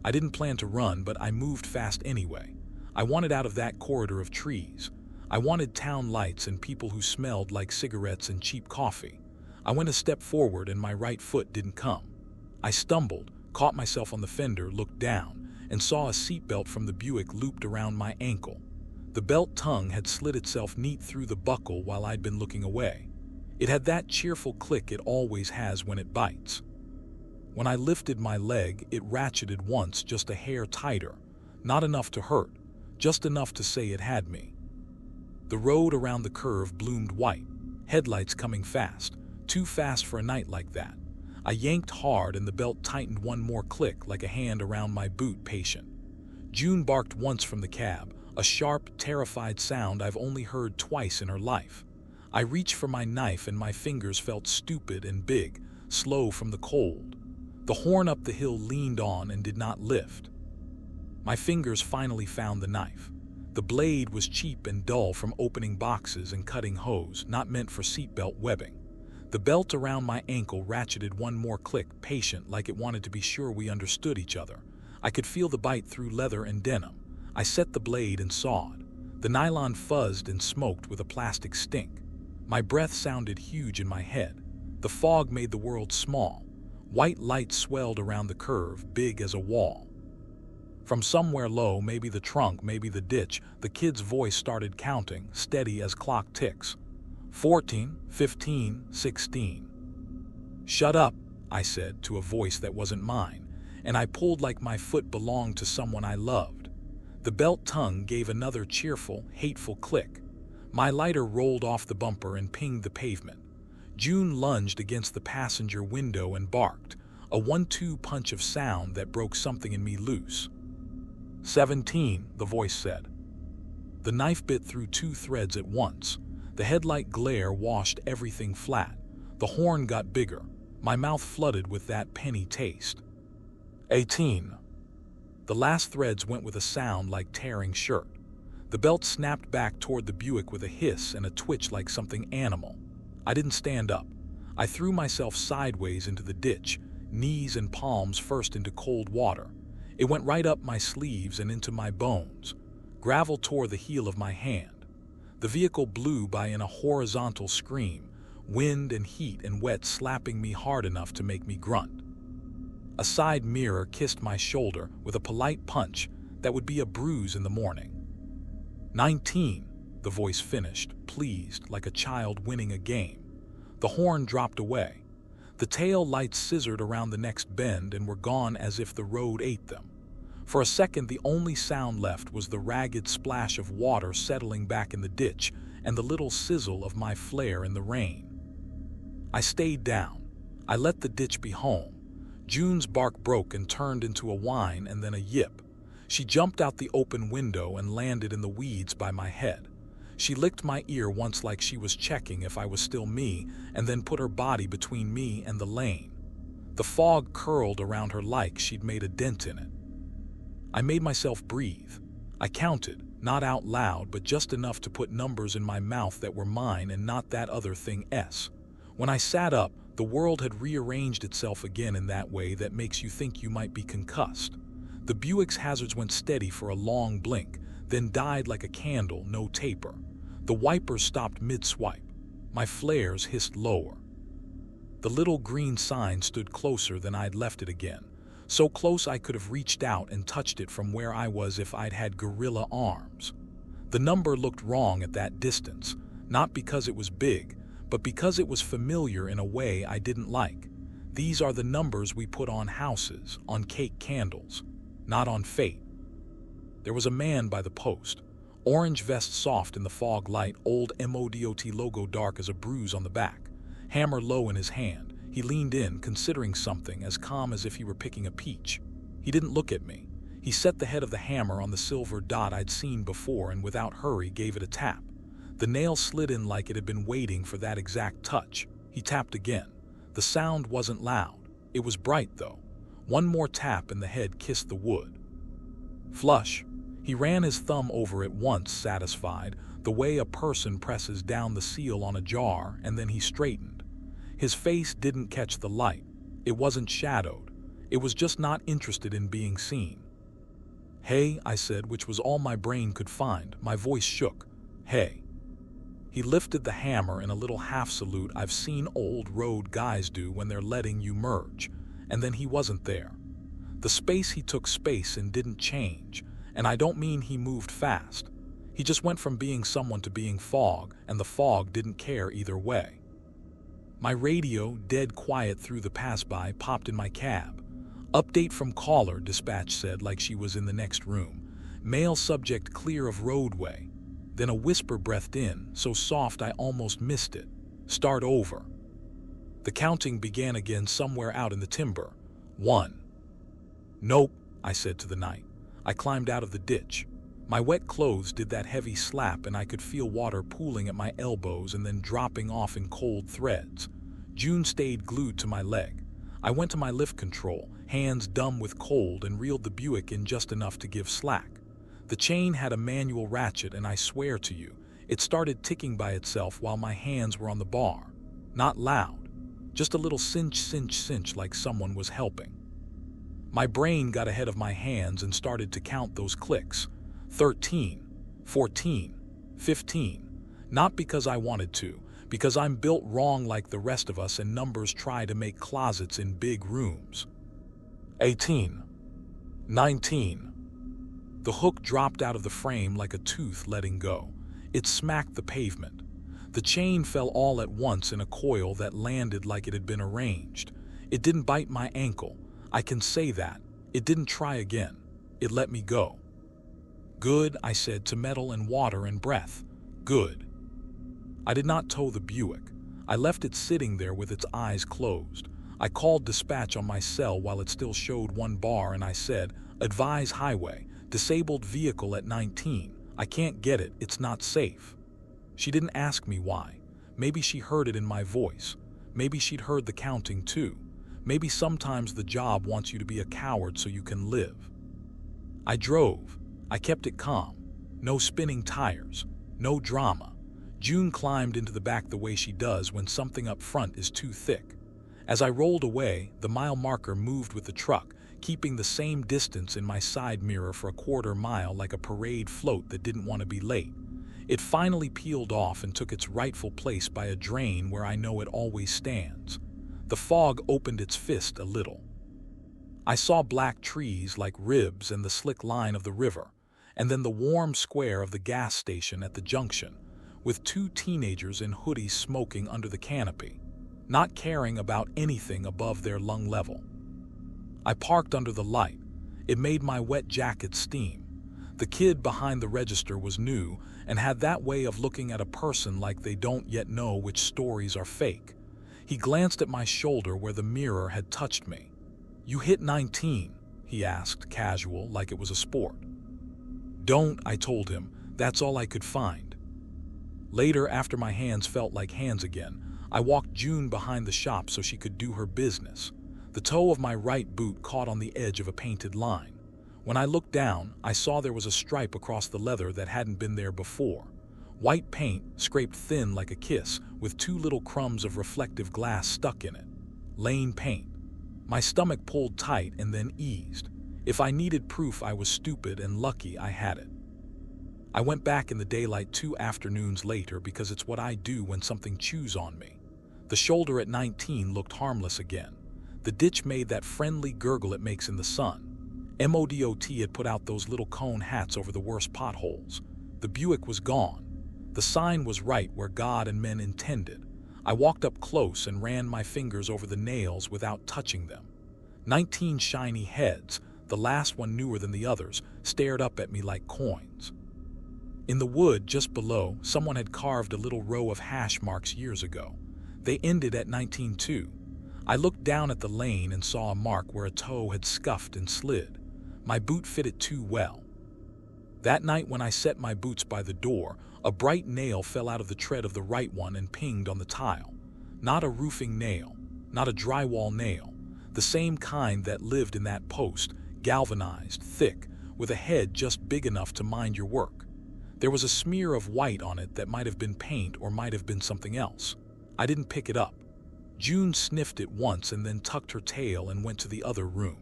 I didn't plan to run, but I moved fast anyway. I wanted out of that corridor of trees. I wanted town lights and people who smelled like cigarettes and cheap coffee. I went a step forward and my right foot didn't come. I stumbled, caught myself on the fender, looked down, and saw a seatbelt from the Buick looped around my ankle. The belt tongue had slid itself neat through the buckle while I'd been looking away. It had that cheerful click it always has when it bites. When I lifted my leg, it ratcheted once, just a hair tighter. Not enough to hurt, just enough to say it had me. The road around the curve bloomed white, headlights coming fast, too fast for a night like that. I yanked hard and the belt tightened one more click, like a hand around my boot, patient. June barked once from the cab, a sharp, terrified sound I've only heard twice in her life. I reached for my knife and my fingers felt stupid and big, slow from the cold. The horn up the hill leaned on and did not lift. My fingers finally found the knife. The blade was cheap and dull from opening boxes and cutting hose, not meant for seatbelt webbing. The belt around my ankle ratcheted one more click, patient, like it wanted to be sure we understood each other. I could feel the bite through leather and denim. I set the blade and sawed. The nylon fuzzed and smoked with a plastic stink. My breath sounded huge in my head. The fog made the world small. White light swelled around the curve, big as a wall. From somewhere low, maybe the trunk, maybe the ditch, the kid's voice started counting, steady as clock ticks. 14, 15, 16. "Shut up," I said to a voice that wasn't mine, and I pulled like my foot belonged to someone I loved. The belt tongue gave another cheerful, hateful click. My lighter rolled off the bumper and pinged the pavement. June lunged against the passenger window and barked, a 1-2 punch of sound that broke something in me loose. 17, the voice said. The knife bit through 2 threads at once. The headlight glare washed everything flat. The horn got bigger. My mouth flooded with that penny taste. 18. The last threads went with a sound like tearing shirt. The belt snapped back toward the Buick with a hiss and a twitch like something animal. I didn't stand up. I threw myself sideways into the ditch, knees and palms first into cold water. It went right up my sleeves and into my bones. Gravel tore the heel of my hand. The vehicle blew by in a horizontal scream, wind and heat and wet slapping me hard enough to make me grunt. A side mirror kissed my shoulder with a polite punch that would be a bruise in the morning. 19, the voice finished, pleased, like a child winning a game. The horn dropped away. The tail lights scissored around the next bend and were gone as if the road ate them. For a second, the only sound left was the ragged splash of water settling back in the ditch and the little sizzle of my flare in the rain. I stayed down. I let the ditch be home. June's bark broke and turned into a whine and then a yip. She jumped out the open window and landed in the weeds by my head. She licked my ear once like she was checking if I was still me, and then put her body between me and the lane. The fog curled around her like she'd made a dent in it. I made myself breathe. I counted. Not out loud, but just enough to put numbers in my mouth that were mine and not that other thing's. When I sat up, the world had rearranged itself again in that way that makes you think you might be concussed. The Buick's hazards went steady for a long blink, then died like a candle, no taper. The wipers stopped mid-swipe. My flares hissed lower. The little green sign stood closer than I'd left it again, so close I could have reached out and touched it from where I was if I'd had gorilla arms. The number looked wrong at that distance, not because it was big, but because it was familiar in a way I didn't like. These are the numbers we put on houses, on cake candles, not on fate. There was a man by the post, orange vest soft in the fog light, old MODOT logo dark as a bruise on the back, hammer low in his hand. He leaned in, considering something, as calm as if he were picking a peach. He didn't look at me. He set the head of the hammer on the silver dot I'd seen before and without hurry gave it a tap. The nail slid in like it had been waiting for that exact touch. He tapped again. The sound wasn't loud. It was bright, though. One more tap and the head kissed the wood. Flush. He ran his thumb over it once, satisfied, the way a person presses down the seal on a jar, and then he straightened. His face didn't catch the light. It wasn't shadowed. It was just not interested in being seen. "Hey," I said, which was all my brain could find. My voice shook. "Hey." He lifted the hammer in a little half-salute I've seen old road guys do when they're letting you merge, and then he wasn't there. The space he took space and didn't change, and I don't mean he moved fast. He just went from being someone to being fog, and the fog didn't care either way. My radio, dead quiet through the pass-by, popped in my cab. "Update from caller," dispatch said like she was in the next room. "Male subject clear of roadway." Then a whisper breathed in, so soft I almost missed it. "Start over." The counting began again somewhere out in the timber. 1. "Nope," I said to the night. I climbed out of the ditch. My wet clothes did that heavy slap and I could feel water pooling at my elbows and then dropping off in cold threads. June stayed glued to my leg. I went to my lift control, hands dumb with cold, and reeled the Buick in just enough to give slack. The chain had a manual ratchet and I swear to you, it started ticking by itself while my hands were on the bar. Not loud, just a little cinch, cinch, cinch like someone was helping. My brain got ahead of my hands and started to count those clicks. 13, 14, 15. Not because I wanted to, because I'm built wrong like the rest of us and numbers try to make closets in big rooms. 18, 19. The hook dropped out of the frame like a tooth letting go. It smacked the pavement. The chain fell all at once in a coil that landed like it had been arranged. It didn't bite my ankle. I can say that. It didn't try again. It let me go. "Good," I said to metal and water and breath. "Good." I did not tow the Buick. I left it sitting there with its eyes closed. I called dispatch on my cell while it still showed one bar and I said, "Advise highway, disabled vehicle at 19. I can't get it, it's not safe." She didn't ask me why. Maybe she heard it in my voice. Maybe she'd heard the counting too. Maybe sometimes the job wants you to be a coward so you can live. I drove. I kept it calm. No spinning tires. No drama. June climbed into the back the way she does when something up front is too thick. As I rolled away, the mile marker moved with the truck, keeping the same distance in my side mirror for a quarter mile like a parade float that didn't want to be late. It finally peeled off and took its rightful place by a drain where I know it always stands. The fog opened its fist a little. I saw black trees like ribs and the slick line of the river, and then the warm square of the gas station at the junction, with two teenagers in hoodies smoking under the canopy, not caring about anything above their lung level. I parked under the light. It made my wet jacket steam. The kid behind the register was new and had that way of looking at a person like they don't yet know which stories are fake. He glanced at my shoulder where the mirror had touched me. "You hit 19, he asked, casual, like it was a sport. "Don't," I told him. "That's all I could find." Later, after my hands felt like hands again, I walked June behind the shop so she could do her business. The toe of my right boot caught on the edge of a painted line. When I looked down, I saw there was a stripe across the leather that hadn't been there before. White paint, scraped thin like a kiss, with 2 little crumbs of reflective glass stuck in it. Lane paint. My stomach pulled tight and then eased. If I needed proof I was stupid and lucky, I had it. I went back in the daylight 2 afternoons later because it's what I do when something chews on me. The shoulder at 19 looked harmless again. The ditch made that friendly gurgle it makes in the sun. MODOT had put out those little cone hats over the worst potholes. The Buick was gone. The sign was right where God and men intended. I walked up close and ran my fingers over the nails without touching them. 19 shiny heads, the last one newer than the others, stared up at me like coins. In the wood just below, someone had carved a little row of hash marks years ago. They ended at 19.2. I looked down at the lane and saw a mark where a toe had scuffed and slid. My boot fit it too well. That night when I set my boots by the door, a bright nail fell out of the tread of the right one and pinged on the tile. Not a roofing nail, not a drywall nail, the same kind that lived in that post, galvanized, thick, with a head just big enough to mind your work. There was a smear of white on it that might have been paint or might have been something else. I didn't pick it up. June sniffed it once and then tucked her tail and went to the other room.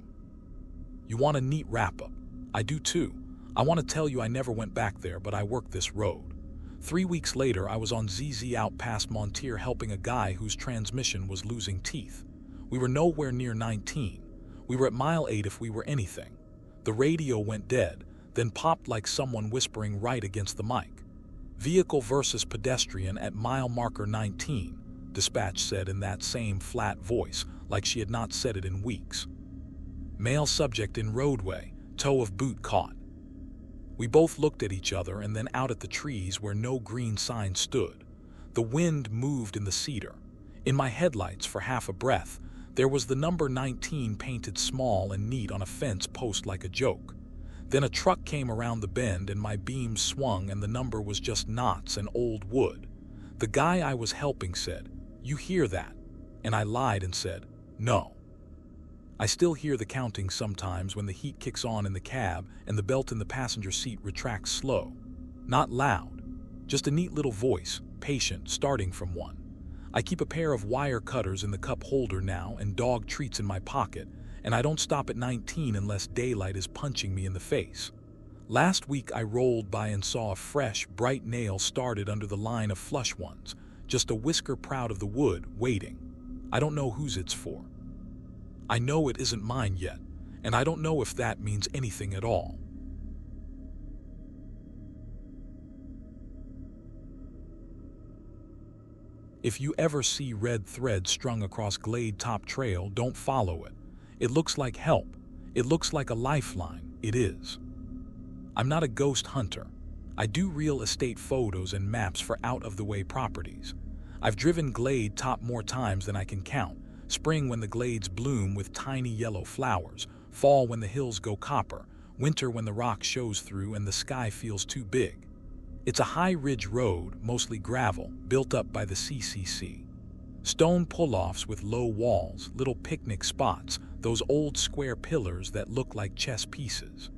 You want a neat wrap-up? I do too. I want to tell you I never went back there, but I worked this road. 3 weeks later, I was on ZZ out past Montier helping a guy whose transmission was losing teeth. We were nowhere near 19. We were at mile 8 if we were anything. The radio went dead, then popped like someone whispering right against the mic. Vehicle versus pedestrian at mile marker 19, dispatch said in that same flat voice, like she had not said it in weeks. Male subject in roadway, toe of boot caught. We both looked at each other and then out at the trees where no green sign stood. The wind moved in the cedar. In my headlights, for half a breath, there was the number 19 painted small and neat on a fence post like a joke. Then a truck came around the bend and my beams swung and the number was just knots and old wood. The guy I was helping said, "You hear that?" And I lied and said, "No." I still hear the counting sometimes when the heat kicks on in the cab and the belt in the passenger seat retracts slow. Not loud, just a neat little voice, patient, starting from 1. I keep a pair of wire cutters in the cup holder now and dog treats in my pocket, and I don't stop at 19 unless daylight is punching me in the face. Last week I rolled by and saw a fresh, bright nail started under the line of flush ones, just a whisker proud of the wood, waiting. I don't know whose it's for. I know it isn't mine yet, and I don't know if that means anything at all. If you ever see red thread strung across Glade Top Trail, don't follow it. It looks like help. It looks like a lifeline. It is. I'm not a ghost hunter. I do real estate photos and maps for out-of-the-way properties. I've driven Glade Top more times than I can count. Spring when the glades bloom with tiny yellow flowers, fall when the hills go copper, winter when the rock shows through and the sky feels too big. It's a high-ridge road, mostly gravel, built up by the CCC. Stone pull-offs with low walls, little picnic spots, those old square pillars that look like chess pieces.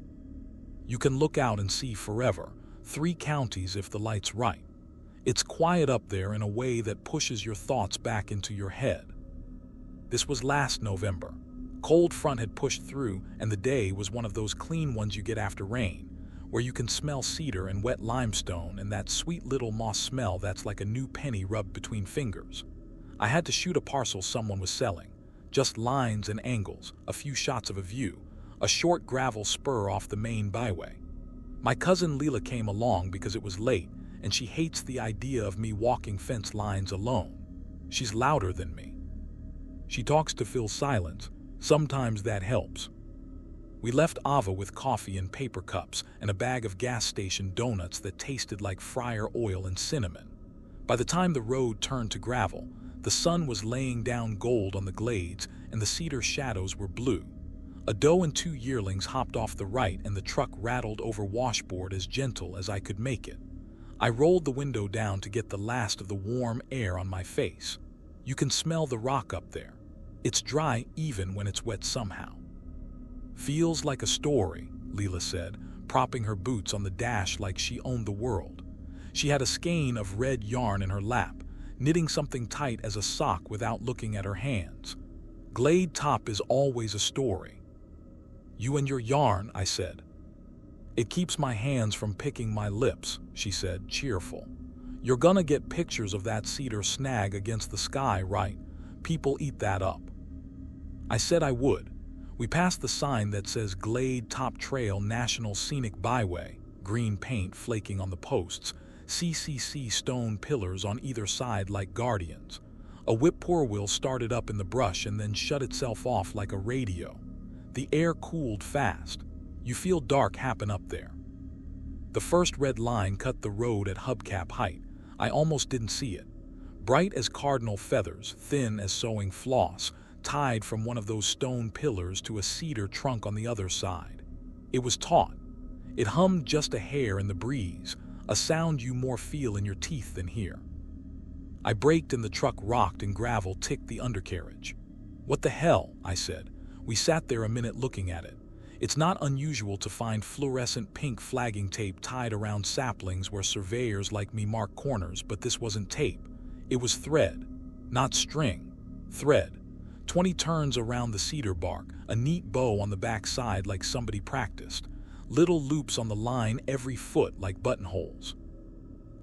You can look out and see forever, 3 counties if the light's right. It's quiet up there in a way that pushes your thoughts back into your head. This was last November. Cold front had pushed through, and the day was one of those clean ones you get after rain, where you can smell cedar and wet limestone and that sweet little moss smell that's like a new penny rubbed between fingers. I had to shoot a parcel someone was selling. Just lines and angles, a few shots of a view, a short gravel spur off the main byway. My cousin Leela came along because it was late, and she hates the idea of me walking fence lines alone. She's louder than me. She talks to fill silence. Sometimes that helps. We left Ava with coffee in paper cups and a bag of gas station donuts that tasted like fryer oil and cinnamon. By the time the road turned to gravel, the sun was laying down gold on the glades and the cedar shadows were blue. A doe and 2 yearlings hopped off the right and the truck rattled over washboard as gentle as I could make it. I rolled the window down to get the last of the warm air on my face. You can smell the rock up there. It's dry even when it's wet somehow. Feels like a story, Leela said, propping her boots on the dash like she owned the world. She had a skein of red yarn in her lap, knitting something tight as a sock without looking at her hands. Glade Top is always a story. You and your yarn, I said. It keeps my hands from picking my lips, she said, cheerful. You're gonna get pictures of that cedar snag against the sky, right? People eat that up. I said I would. We passed the sign that says Glade Top Trail National Scenic Byway, green paint flaking on the posts, CCC stone pillars on either side like guardians. A whip-poor wheel started up in the brush and then shut itself off like a radio. The air cooled fast. You feel dark happen up there. The first red line cut the road at hubcap height. I almost didn't see it. Bright as cardinal feathers, thin as sewing floss, tied from one of those stone pillars to a cedar trunk on the other side. It was taut. It hummed just a hair in the breeze, a sound you more feel in your teeth than hear. I braked and the truck rocked and gravel ticked the undercarriage. What the hell, I said. We sat there a minute looking at it. It's not unusual to find fluorescent pink flagging tape tied around saplings where surveyors like me mark corners, but this wasn't tape. It was thread, not string. Thread. 20 turns around the cedar bark, a neat bow on the back side like somebody practiced. Little loops on the line every foot like buttonholes.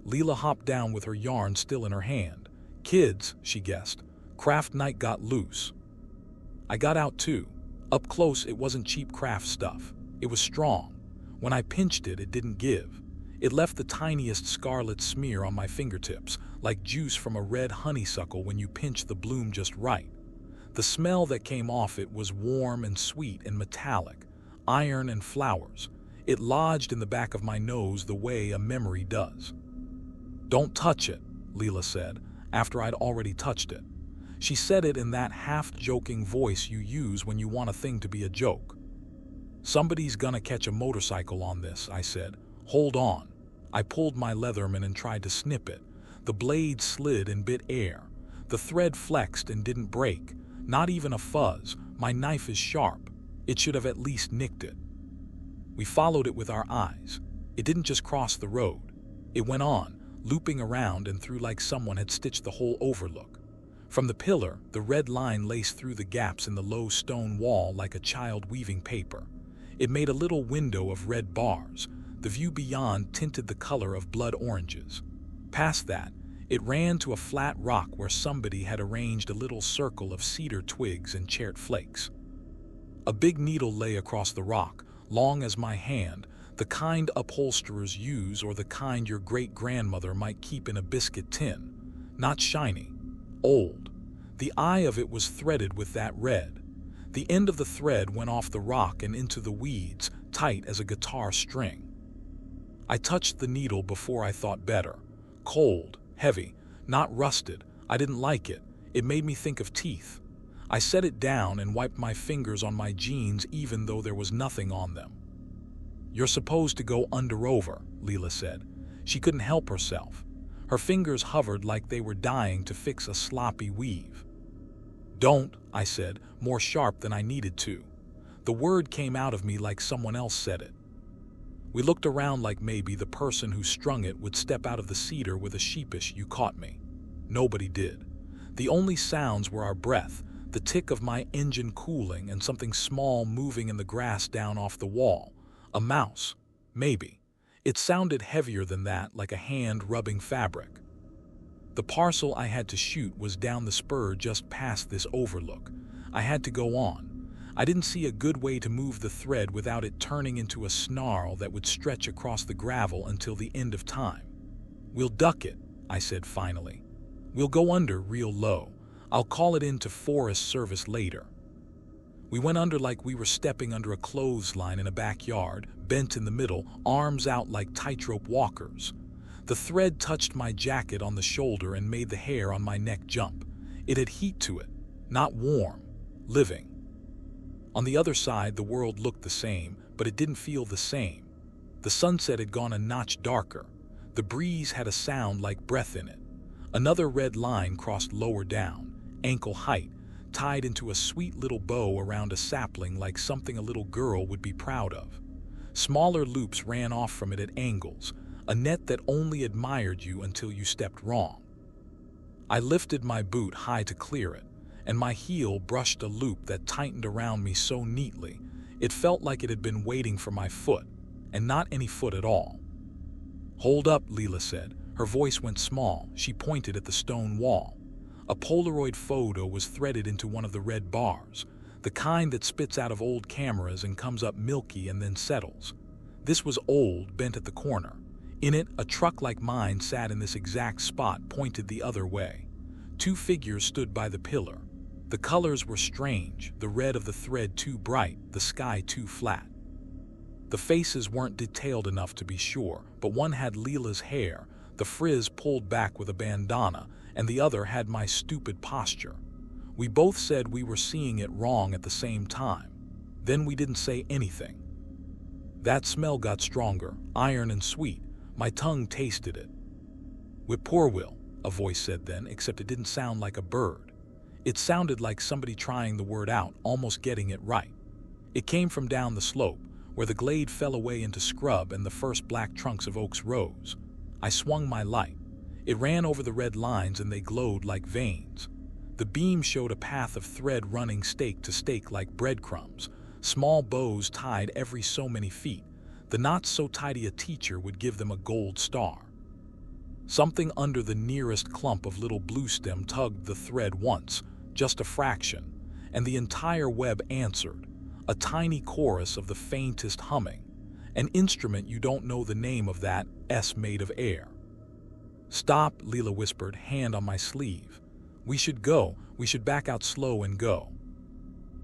Leela hopped down with her yarn still in her hand. Kids, she guessed. Craft night got loose. I got out too. Up close, it wasn't cheap craft stuff. It was strong. When I pinched it, it didn't give. It left the tiniest scarlet smear on my fingertips, like juice from a red honeysuckle when you pinch the bloom just right. The smell that came off it was warm and sweet and metallic, iron and flowers. It lodged in the back of my nose the way a memory does. Don't touch it, Leela said, after I'd already touched it. She said it in that half-joking voice you use when you want a thing to be a joke. Somebody's gonna catch a motorcycle on this, I said. Hold on. I pulled my Leatherman and tried to snip it. The blade slid and bit air. The thread flexed and didn't break. Not even a fuzz. My knife is sharp. It should have at least nicked it. We followed it with our eyes. It didn't just cross the road. It went on, looping around and through like someone had stitched the whole overlook. From the pillar, the red line laced through the gaps in the low stone wall like a child weaving paper. It made a little window of red bars. The view beyond tinted the color of blood oranges. Past that, it ran to a flat rock where somebody had arranged a little circle of cedar twigs and chert flakes. A big needle lay across the rock, long as my hand, the kind upholsterers use or the kind your great-grandmother might keep in a biscuit tin. Not shiny. Old. The eye of it was threaded with that red. The end of the thread went off the rock and into the weeds, tight as a guitar string. I touched the needle before I thought better. Cold, heavy, not rusted. I didn't like it. It made me think of teeth. I set it down and wiped my fingers on my jeans even though there was nothing on them. You're supposed to go under-over, Leela said. She couldn't help herself. Her fingers hovered like they were dying to fix a sloppy weave. Don't, I said, more sharp than I needed to. The word came out of me like someone else said it. We looked around like maybe the person who strung it would step out of the cedar with a sheepish "you caught me." Nobody did. The only sounds were our breath, the tick of my engine cooling, and something small moving in the grass down off the wall. A mouse, maybe. It sounded heavier than that, like a hand rubbing fabric. The parcel I had to shoot was down the spur just past this overlook. I had to go on. I didn't see a good way to move the thread without it turning into a snarl that would stretch across the gravel until the end of time. We'll duck it, I said finally. We'll go under real low. I'll call it in to Forest Service later. We went under like we were stepping under a clothesline in a backyard, bent in the middle, arms out like tightrope walkers. The thread touched my jacket on the shoulder and made the hair on my neck jump. It had heat to it, not warm, living. On the other side, the world looked the same, but it didn't feel the same. The sunset had gone a notch darker. The breeze had a sound like breath in it. Another red line crossed lower down, ankle height, tied into a sweet little bow around a sapling like something a little girl would be proud of. Smaller loops ran off from it at angles, a net that only admired you until you stepped wrong. I lifted my boot high to clear it, and my heel brushed a loop that tightened around me so neatly, it felt like it had been waiting for my foot, and not any foot at all. "Hold up," Leela said. Her voice went small. She pointed at the stone wall. A Polaroid photo was threaded into one of the red bars, the kind that spits out of old cameras and comes up milky and then settles. This was old, bent at the corner. In it, a truck like mine sat in this exact spot, pointed the other way. Two figures stood by the pillar. The colors were strange, the red of the thread too bright, the sky too flat. The faces weren't detailed enough to be sure, but one had Leela's hair, the frizz pulled back with a bandana, and the other had my stupid posture. We both said we were seeing it wrong at the same time. Then we didn't say anything. That smell got stronger, iron and sweet. My tongue tasted it. "Whippoorwill," a voice said then, except it didn't sound like a bird. It sounded like somebody trying the word out, almost getting it right. It came from down the slope, where the glade fell away into scrub and the first black trunks of oaks rose. I swung my light. It ran over the red lines and they glowed like veins. The beam showed a path of thread running stake to stake like breadcrumbs, small bows tied every so many feet, the knots so tidy a teacher would give them a gold star. Something under the nearest clump of little bluestem tugged the thread once, just a fraction, and the entire web answered, a tiny chorus of the faintest humming, an instrument you don't know the name of that S made of air. "Stop," Leela whispered, hand on my sleeve. "We should go, we should back out slow and go."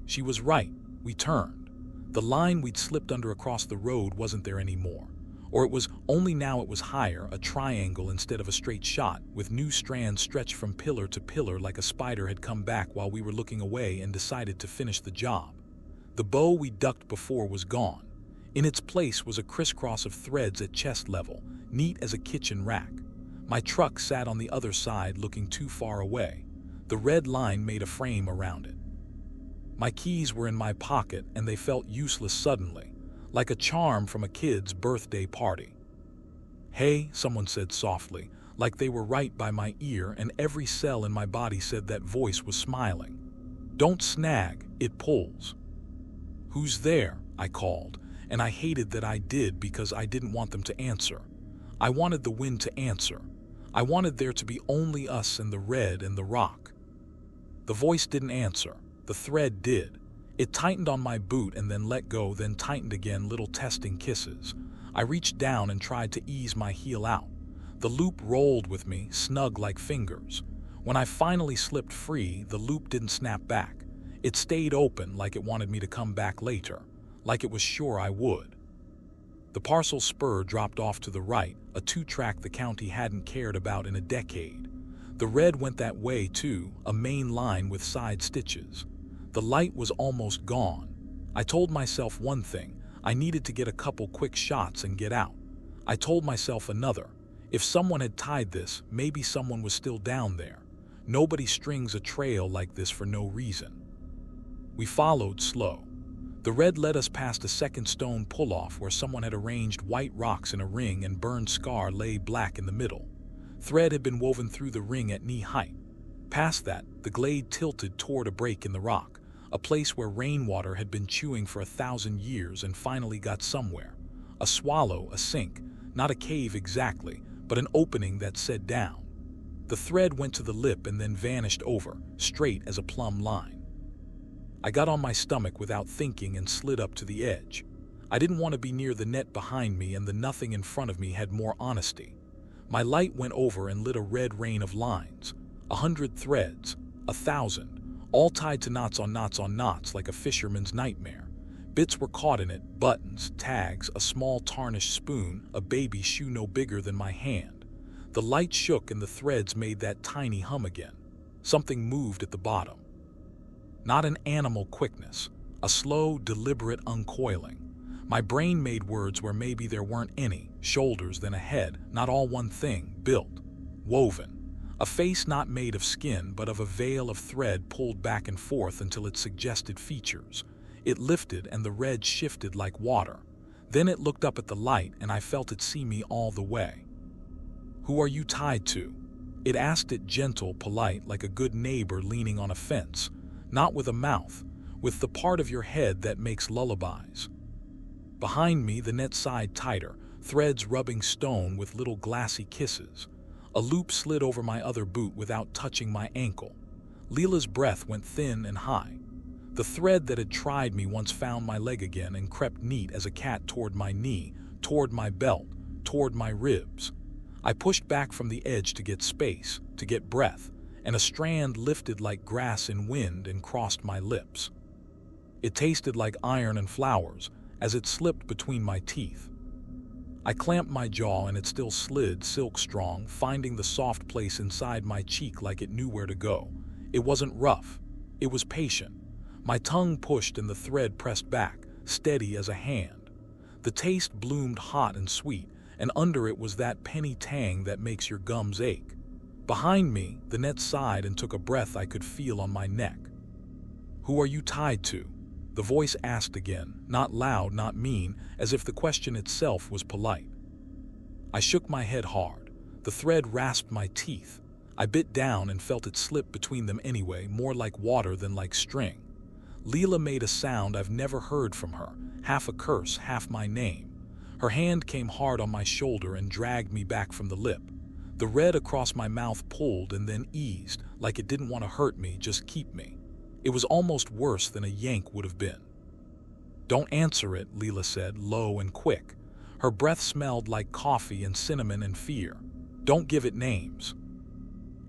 She was right. We turned. The line we'd slipped under across the road wasn't there anymore. Or it was, only now it was higher, a triangle instead of a straight shot, with new strands stretched from pillar to pillar like a spider had come back while we were looking away and decided to finish the job. The bow we ducked before was gone. In its place was a crisscross of threads at chest level, neat as a kitchen rack. My truck sat on the other side looking too far away. The red line made a frame around it. My keys were in my pocket and they felt useless suddenly, like a charm from a kid's birthday party. "Hey," someone said softly, like they were right by my ear and every cell in my body said that voice was smiling. "Don't snag, it pulls." "Who's there?" I called, and I hated that I did because I didn't want them to answer. I wanted the wind to answer. I wanted there to be only us and the red and the rock. The voice didn't answer. The thread did. It tightened on my boot and then let go, then tightened again, little testing kisses. I reached down and tried to ease my heel out. The loop rolled with me, snug like fingers. When I finally slipped free, the loop didn't snap back. It stayed open like it wanted me to come back later, like it was sure I would. The parcel spur dropped off to the right, a two-track the county hadn't cared about in a decade. The red went that way too, a main line with side stitches. The light was almost gone. I told myself one thing, I needed to get a couple quick shots and get out. I told myself another, if someone had tied this, maybe someone was still down there. Nobody strings a trail like this for no reason. We followed slow. The red led us past a second stone pull-off where someone had arranged white rocks in a ring and burned scar lay black in the middle. Thread had been woven through the ring at knee height. Past that, the glade tilted toward a break in the rock, a place where rainwater had been chewing for 1,000 years and finally got somewhere. A swallow, a sink, not a cave exactly, but an opening that said down. The thread went to the lip and then vanished over, straight as a plumb line. I got on my stomach without thinking and slid up to the edge. I didn't want to be near the net behind me, and the nothing in front of me had more honesty. My light went over and lit a red rain of lines. 100 threads, 1,000, all tied to knots on knots on knots like a fisherman's nightmare. Bits were caught in it, buttons, tags, a small tarnished spoon, a baby shoe no bigger than my hand. The light shook and the threads made that tiny hum again. Something moved at the bottom. Not an animal quickness, a slow, deliberate uncoiling. My brain made words where maybe there weren't any, shoulders, then a head, not all one thing, built, woven. A face not made of skin but of a veil of thread pulled back and forth until it suggested features. It lifted and the red shifted like water. Then it looked up at the light and I felt it see me all the way. "Who are you tied to?" It asked it gentle, polite, like a good neighbor leaning on a fence, not with a mouth, with the part of your head that makes lullabies. Behind me, the net sighed tighter, threads rubbing stone with little glassy kisses. A loop slid over my other boot without touching my ankle. Leela's breath went thin and high. The thread that had tried me once found my leg again and crept neat as a cat toward my knee, toward my belt, toward my ribs. I pushed back from the edge to get space, to get breath, and a strand lifted like grass in wind and crossed my lips. It tasted like iron and flowers as it slipped between my teeth. I clamped my jaw and it still slid, silk-strong, finding the soft place inside my cheek like it knew where to go. It wasn't rough. It was patient. My tongue pushed and the thread pressed back, steady as a hand. The taste bloomed hot and sweet, and under it was that penny tang that makes your gums ache. Behind me, the net sighed and took a breath I could feel on my neck. "Who are you tied to?" The voice asked again, not loud, not mean, as if the question itself was polite. I shook my head hard. The thread rasped my teeth. I bit down and felt it slip between them anyway, more like water than like string. Leela made a sound I've never heard from her, half a curse, half my name. Her hand came hard on my shoulder and dragged me back from the lip. The red across my mouth pulled and then eased, like it didn't want to hurt me, just keep me. It was almost worse than a yank would have been. "Don't answer it," Leela said, low and quick. Her breath smelled like coffee and cinnamon and fear. "Don't give it names."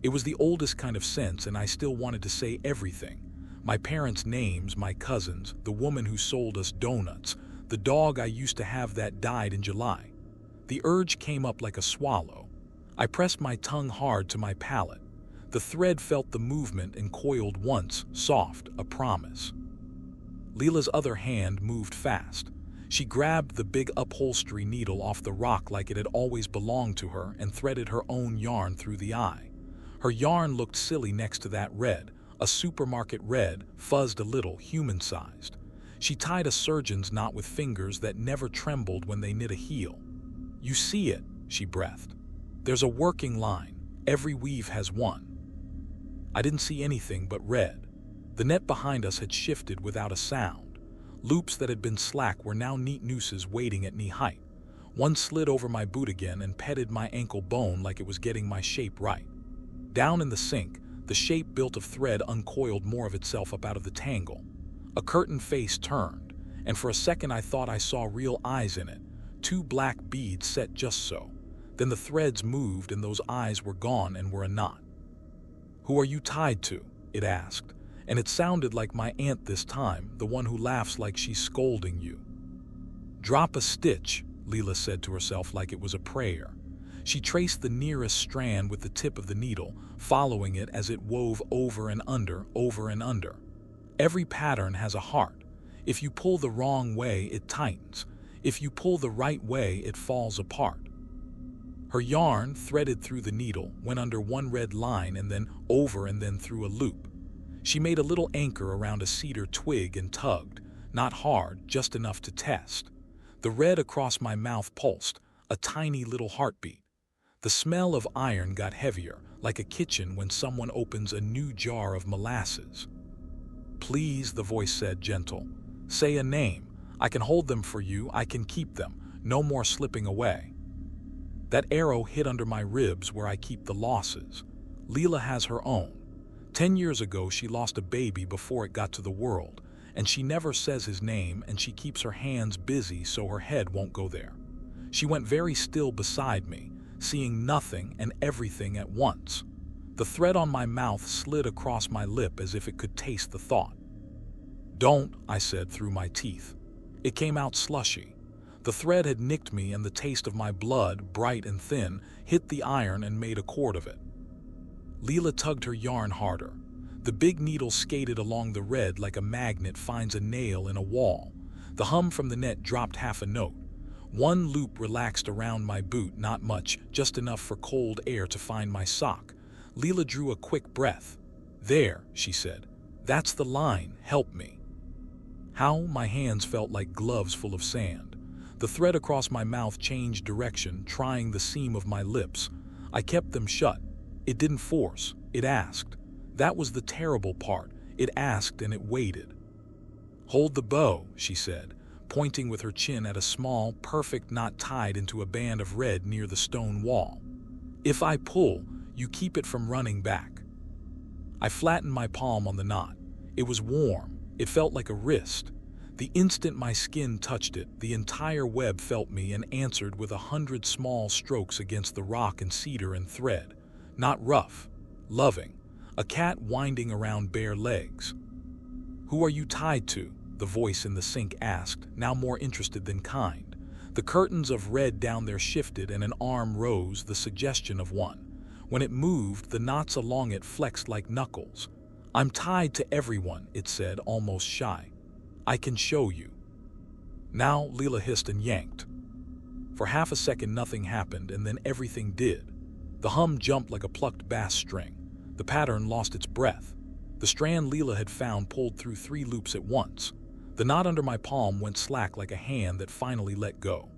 It was the oldest kind of sense, and I still wanted to say everything. My parents' names, my cousins, the woman who sold us donuts, the dog I used to have that died in July. The urge came up like a swallow. I pressed my tongue hard to my palate. The thread felt the movement and coiled once, soft, a promise. Leela's other hand moved fast. She grabbed the big upholstery needle off the rock like it had always belonged to her and threaded her own yarn through the eye. Her yarn looked silly next to that red, a supermarket red, fuzzed a little, human-sized. She tied a surgeon's knot with fingers that never trembled when they knit a heel. "You see it," she breathed. "There's a working line. Every weave has one." I didn't see anything but red. The net behind us had shifted without a sound. Loops that had been slack were now neat nooses waiting at knee height. One slid over my boot again and petted my ankle bone like it was getting my shape right. Down in the sink, the shape built of thread uncoiled more of itself up out of the tangle. A curtained face turned, and for a second I thought I saw real eyes in it, 2 black beads set just so. Then the threads moved and those eyes were gone and were a knot. "Who are you tied to?" it asked, and it sounded like my aunt this time, the one who laughs like she's scolding you. "Drop a stitch," Leela said to herself like it was a prayer. She traced the nearest strand with the tip of the needle, following it as it wove over and under, over and under. Every pattern has a heart. If you pull the wrong way, it tightens. If you pull the right way, it falls apart. Her yarn, threaded through the needle, went under one red line and then over and then through a loop. She made a little anchor around a cedar twig and tugged, not hard, just enough to test. The red across my mouth pulsed, a tiny little heartbeat. The smell of iron got heavier, like a kitchen when someone opens a new jar of molasses. "Please," the voice said, gentle. "Say a name. I can hold them for you, I can keep them. No more slipping away." That arrow hit under my ribs where I keep the losses. Leela has her own. 10 years ago, she lost a baby before it got to the world, and she never says his name, and she keeps her hands busy so her head won't go there. She went very still beside me, seeing nothing and everything at once. The thread on my mouth slid across my lip as if it could taste the thought. "Don't," I said through my teeth. It came out slushy. The thread had nicked me and the taste of my blood, bright and thin, hit the iron and made a cord of it. Leela tugged her yarn harder. The big needle skated along the red like a magnet finds a nail in a wall. The hum from the net dropped half a note. One loop relaxed around my boot, not much, just enough for cold air to find my sock. Leela drew a quick breath. "There," she said. "That's the line, help me." How my hands felt like gloves full of sand. The thread across my mouth changed direction, trying the seam of my lips. I kept them shut. It didn't force, it asked. That was the terrible part. It asked and it waited. "Hold the bow," she said, pointing with her chin at a small, perfect knot tied into a band of red near the stone wall. "If I pull, you keep it from running back." I flattened my palm on the knot. It was warm. It felt like a wrist. The instant my skin touched it, the entire web felt me and answered with 100 small strokes against the rock and cedar and thread. Not rough, loving. A cat winding around bare legs. "Who are you tied to?" the voice in the sink asked, now more interested than kind. The curtains of red down there shifted and an arm rose, the suggestion of one. When it moved, the knots along it flexed like knuckles. "I'm tied to everyone," it said, almost shy. "I can show you." "Now," Leela hissed and yanked. For half a second nothing happened, and then everything did. The hum jumped like a plucked bass string. The pattern lost its breath. The strand Leela had found pulled through 3 loops at once. The knot under my palm went slack like a hand that finally let go.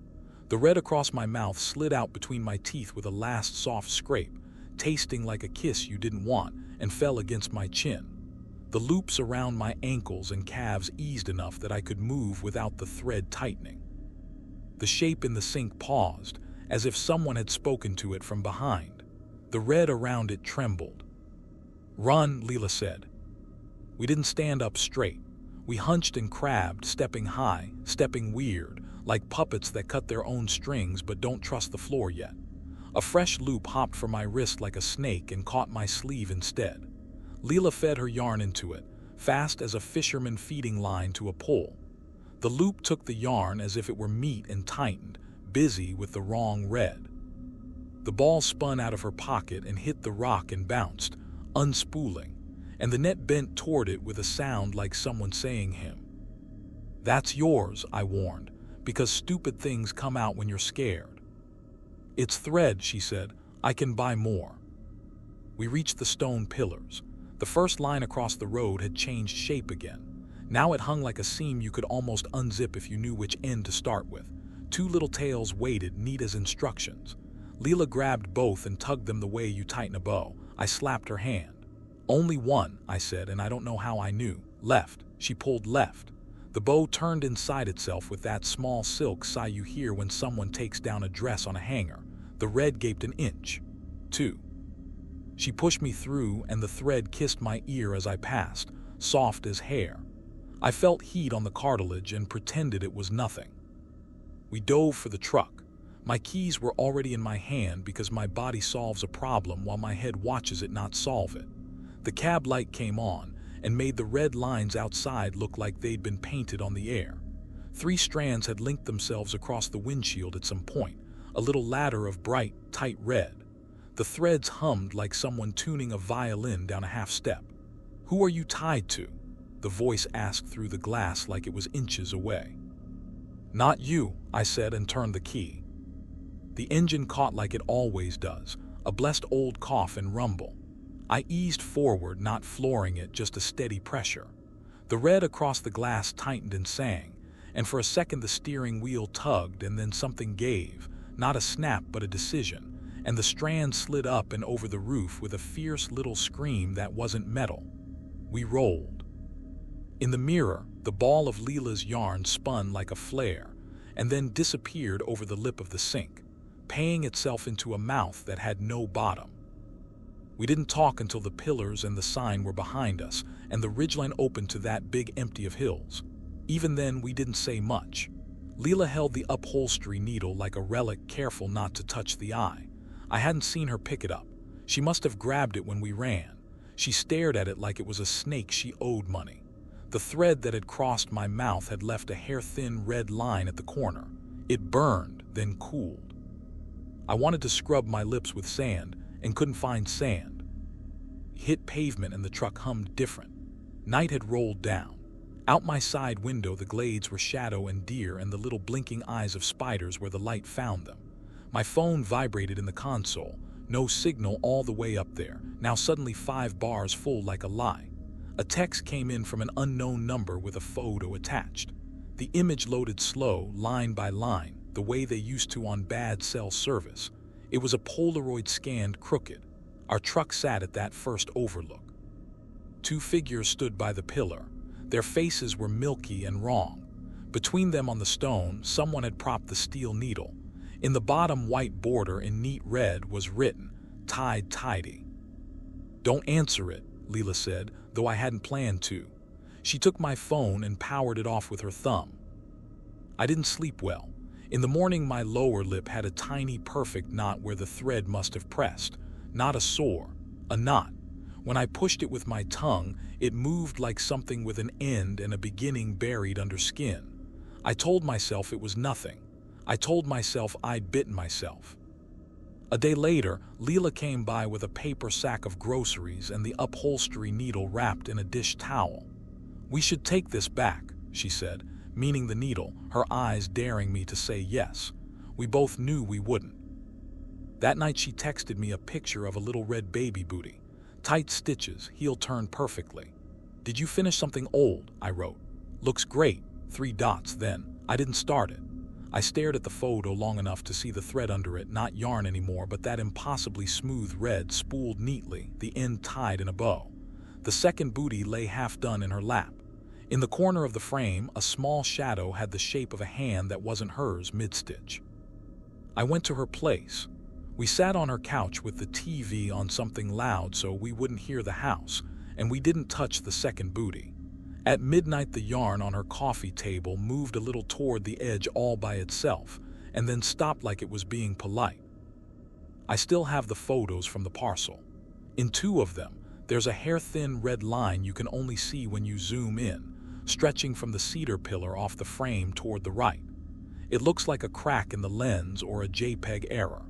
The red across my mouth slid out between my teeth with a last soft scrape, tasting like a kiss you didn't want, and fell against my chin. The loops around my ankles and calves eased enough that I could move without the thread tightening. The shape in the sink paused, as if someone had spoken to it from behind. The red around it trembled. "Run," Leela said. We didn't stand up straight. We hunched and crabbed, stepping high, stepping weird, like puppets that cut their own strings but don't trust the floor yet. A fresh loop hopped from my wrist like a snake and caught my sleeve instead. Leela fed her yarn into it, fast as a fisherman feeding line to a pole. The loop took the yarn as if it were meat and tightened, busy with the wrong red. The ball spun out of her pocket and hit the rock and bounced, unspooling, and the net bent toward it with a sound like someone saying him. "That's yours," I warned, "because stupid things come out when you're scared." "It's thread," she said. "I can buy more." We reached the stone pillars. The first line across the road had changed shape again. Now it hung like a seam you could almost unzip if you knew which end to start with. 2 little tails waited, neat as instructions. Leela grabbed both and tugged them the way you tighten a bow. I slapped her hand. "Only one," I said, and I don't know how I knew. "Left." She pulled left. The bow turned inside itself with that small silk sigh you hear when someone takes down a dress on a hanger. The red gaped an inch. 2. She pushed me through, and the thread kissed my ear as I passed, soft as hair. I felt heat on the cartilage and pretended it was nothing. We dove for the truck. My keys were already in my hand because my body solves a problem while my head watches it not solve it. The cab light came on and made the red lines outside look like they'd been painted on the air. 3 strands had linked themselves across the windshield at some point, a little ladder of bright, tight red. The threads hummed like someone tuning a violin down a half step. "Who are you tied to?" the voice asked through the glass like it was inches away. "Not you," I said and turned the key. The engine caught like it always does, a blessed old cough and rumble. I eased forward, not flooring it, just a steady pressure. The red across the glass tightened and sang, and for a second the steering wheel tugged, and then something gave, not a snap but a decision, and the strand slid up and over the roof with a fierce little scream that wasn't metal. We rolled. In the mirror, the ball of Leela's yarn spun like a flare, and then disappeared over the lip of the sink, paying itself into a mouth that had no bottom. We didn't talk until the pillars and the sign were behind us, and the ridgeline opened to that big empty of hills. Even then, we didn't say much. Leela held the upholstery needle like a relic, careful not to touch the eye. I hadn't seen her pick it up. She must have grabbed it when we ran. She stared at it like it was a snake she owed money. The thread that had crossed my mouth had left a hair-thin red line at the corner. It burned, then cooled. I wanted to scrub my lips with sand, and couldn't find sand. Hit pavement and the truck hummed different. Night had rolled down. Out my side window the glades were shadow and deer and the little blinking eyes of spiders where the light found them. My phone vibrated in the console. No signal all the way up there. Now suddenly 5 bars full like a lie. A text came in from an unknown number with a photo attached. The image loaded slow, line by line, the way they used to on bad cell service. It was a Polaroid scanned crooked. Our truck sat at that first overlook. Two figures stood by the pillar. Their faces were milky and wrong. Between them on the stone, someone had propped the steel needle. In the bottom white border in neat red was written, "Tied tidy." "Don't answer it," Leela said, though I hadn't planned to. She took my phone and powered it off with her thumb. I didn't sleep well. In the morning, my lower lip had a tiny perfect knot where the thread must have pressed. Not a sore, a knot. When I pushed it with my tongue, it moved like something with an end and a beginning buried under skin. I told myself it was nothing. I told myself I'd bitten myself. A day later, Leela came by with a paper sack of groceries and the upholstery needle wrapped in a dish towel. "We should take this back," she said, meaning the needle, her eyes daring me to say yes. We both knew we wouldn't. That night she texted me a picture of a little red baby booty. Tight stitches, heel turned perfectly. "Did you finish something old?" I wrote. "Looks great." 3 dots then. I didn't start it. I stared at the photo long enough to see the thread under it, not yarn anymore, but that impossibly smooth red spooled neatly, the end tied in a bow. The second booty lay half done in her lap. In the corner of the frame, a small shadow had the shape of a hand that wasn't hers mid-stitch. I went to her place. We sat on her couch with the TV on something loud so we wouldn't hear the house, and we didn't touch the second booty. At midnight, the yarn on her coffee table moved a little toward the edge all by itself, and then stopped like it was being polite. I still have the photos from the parcel. In 2 of them, there's a hair-thin red line you can only see when you zoom in, stretching from the cedar pillar off the frame toward the right. It looks like a crack in the lens or a JPEG error.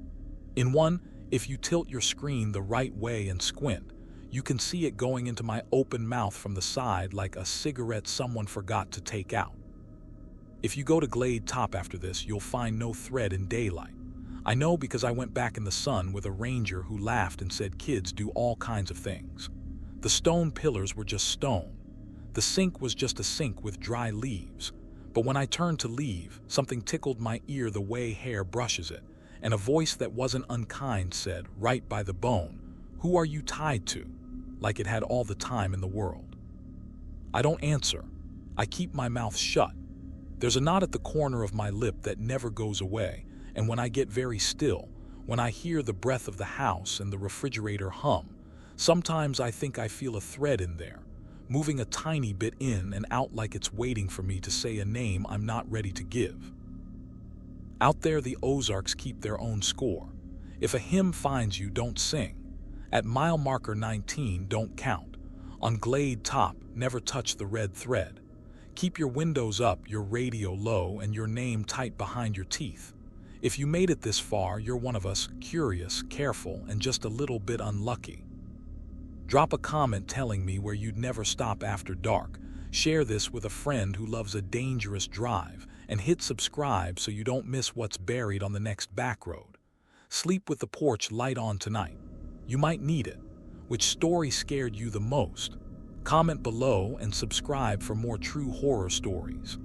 In one, if you tilt your screen the right way and squint, you can see it going into my open mouth from the side like a cigarette someone forgot to take out. If you go to Glade Top after this, you'll find no thread in daylight. I know because I went back in the sun with a ranger who laughed and said kids do all kinds of things. The stone pillars were just stone. The sink was just a sink with dry leaves. But when I turned to leave, something tickled my ear the way hair brushes it, and a voice that wasn't unkind said, right by the bone, "Who are you tied to?" Like it had all the time in the world. I don't answer. I keep my mouth shut. There's a knot at the corner of my lip that never goes away, and when I get very still, when I hear the breath of the house and the refrigerator hum, sometimes I think I feel a thread in there, moving a tiny bit in and out like it's waiting for me to say a name I'm not ready to give. Out there, the Ozarks keep their own score. If a hymn finds you, don't sing. At mile marker 19, don't count. On Glade Top, never touch the red thread. Keep your windows up, your radio low, and your name tight behind your teeth. If you made it this far, you're one of us, curious, careful, and just a little bit unlucky. Drop a comment telling me where you'd never stop after dark. Share this with a friend who loves a dangerous drive, and hit subscribe so you don't miss what's buried on the next back road. Sleep with the porch light on tonight. You might need it. Which story scared you the most? Comment below and subscribe for more true horror stories.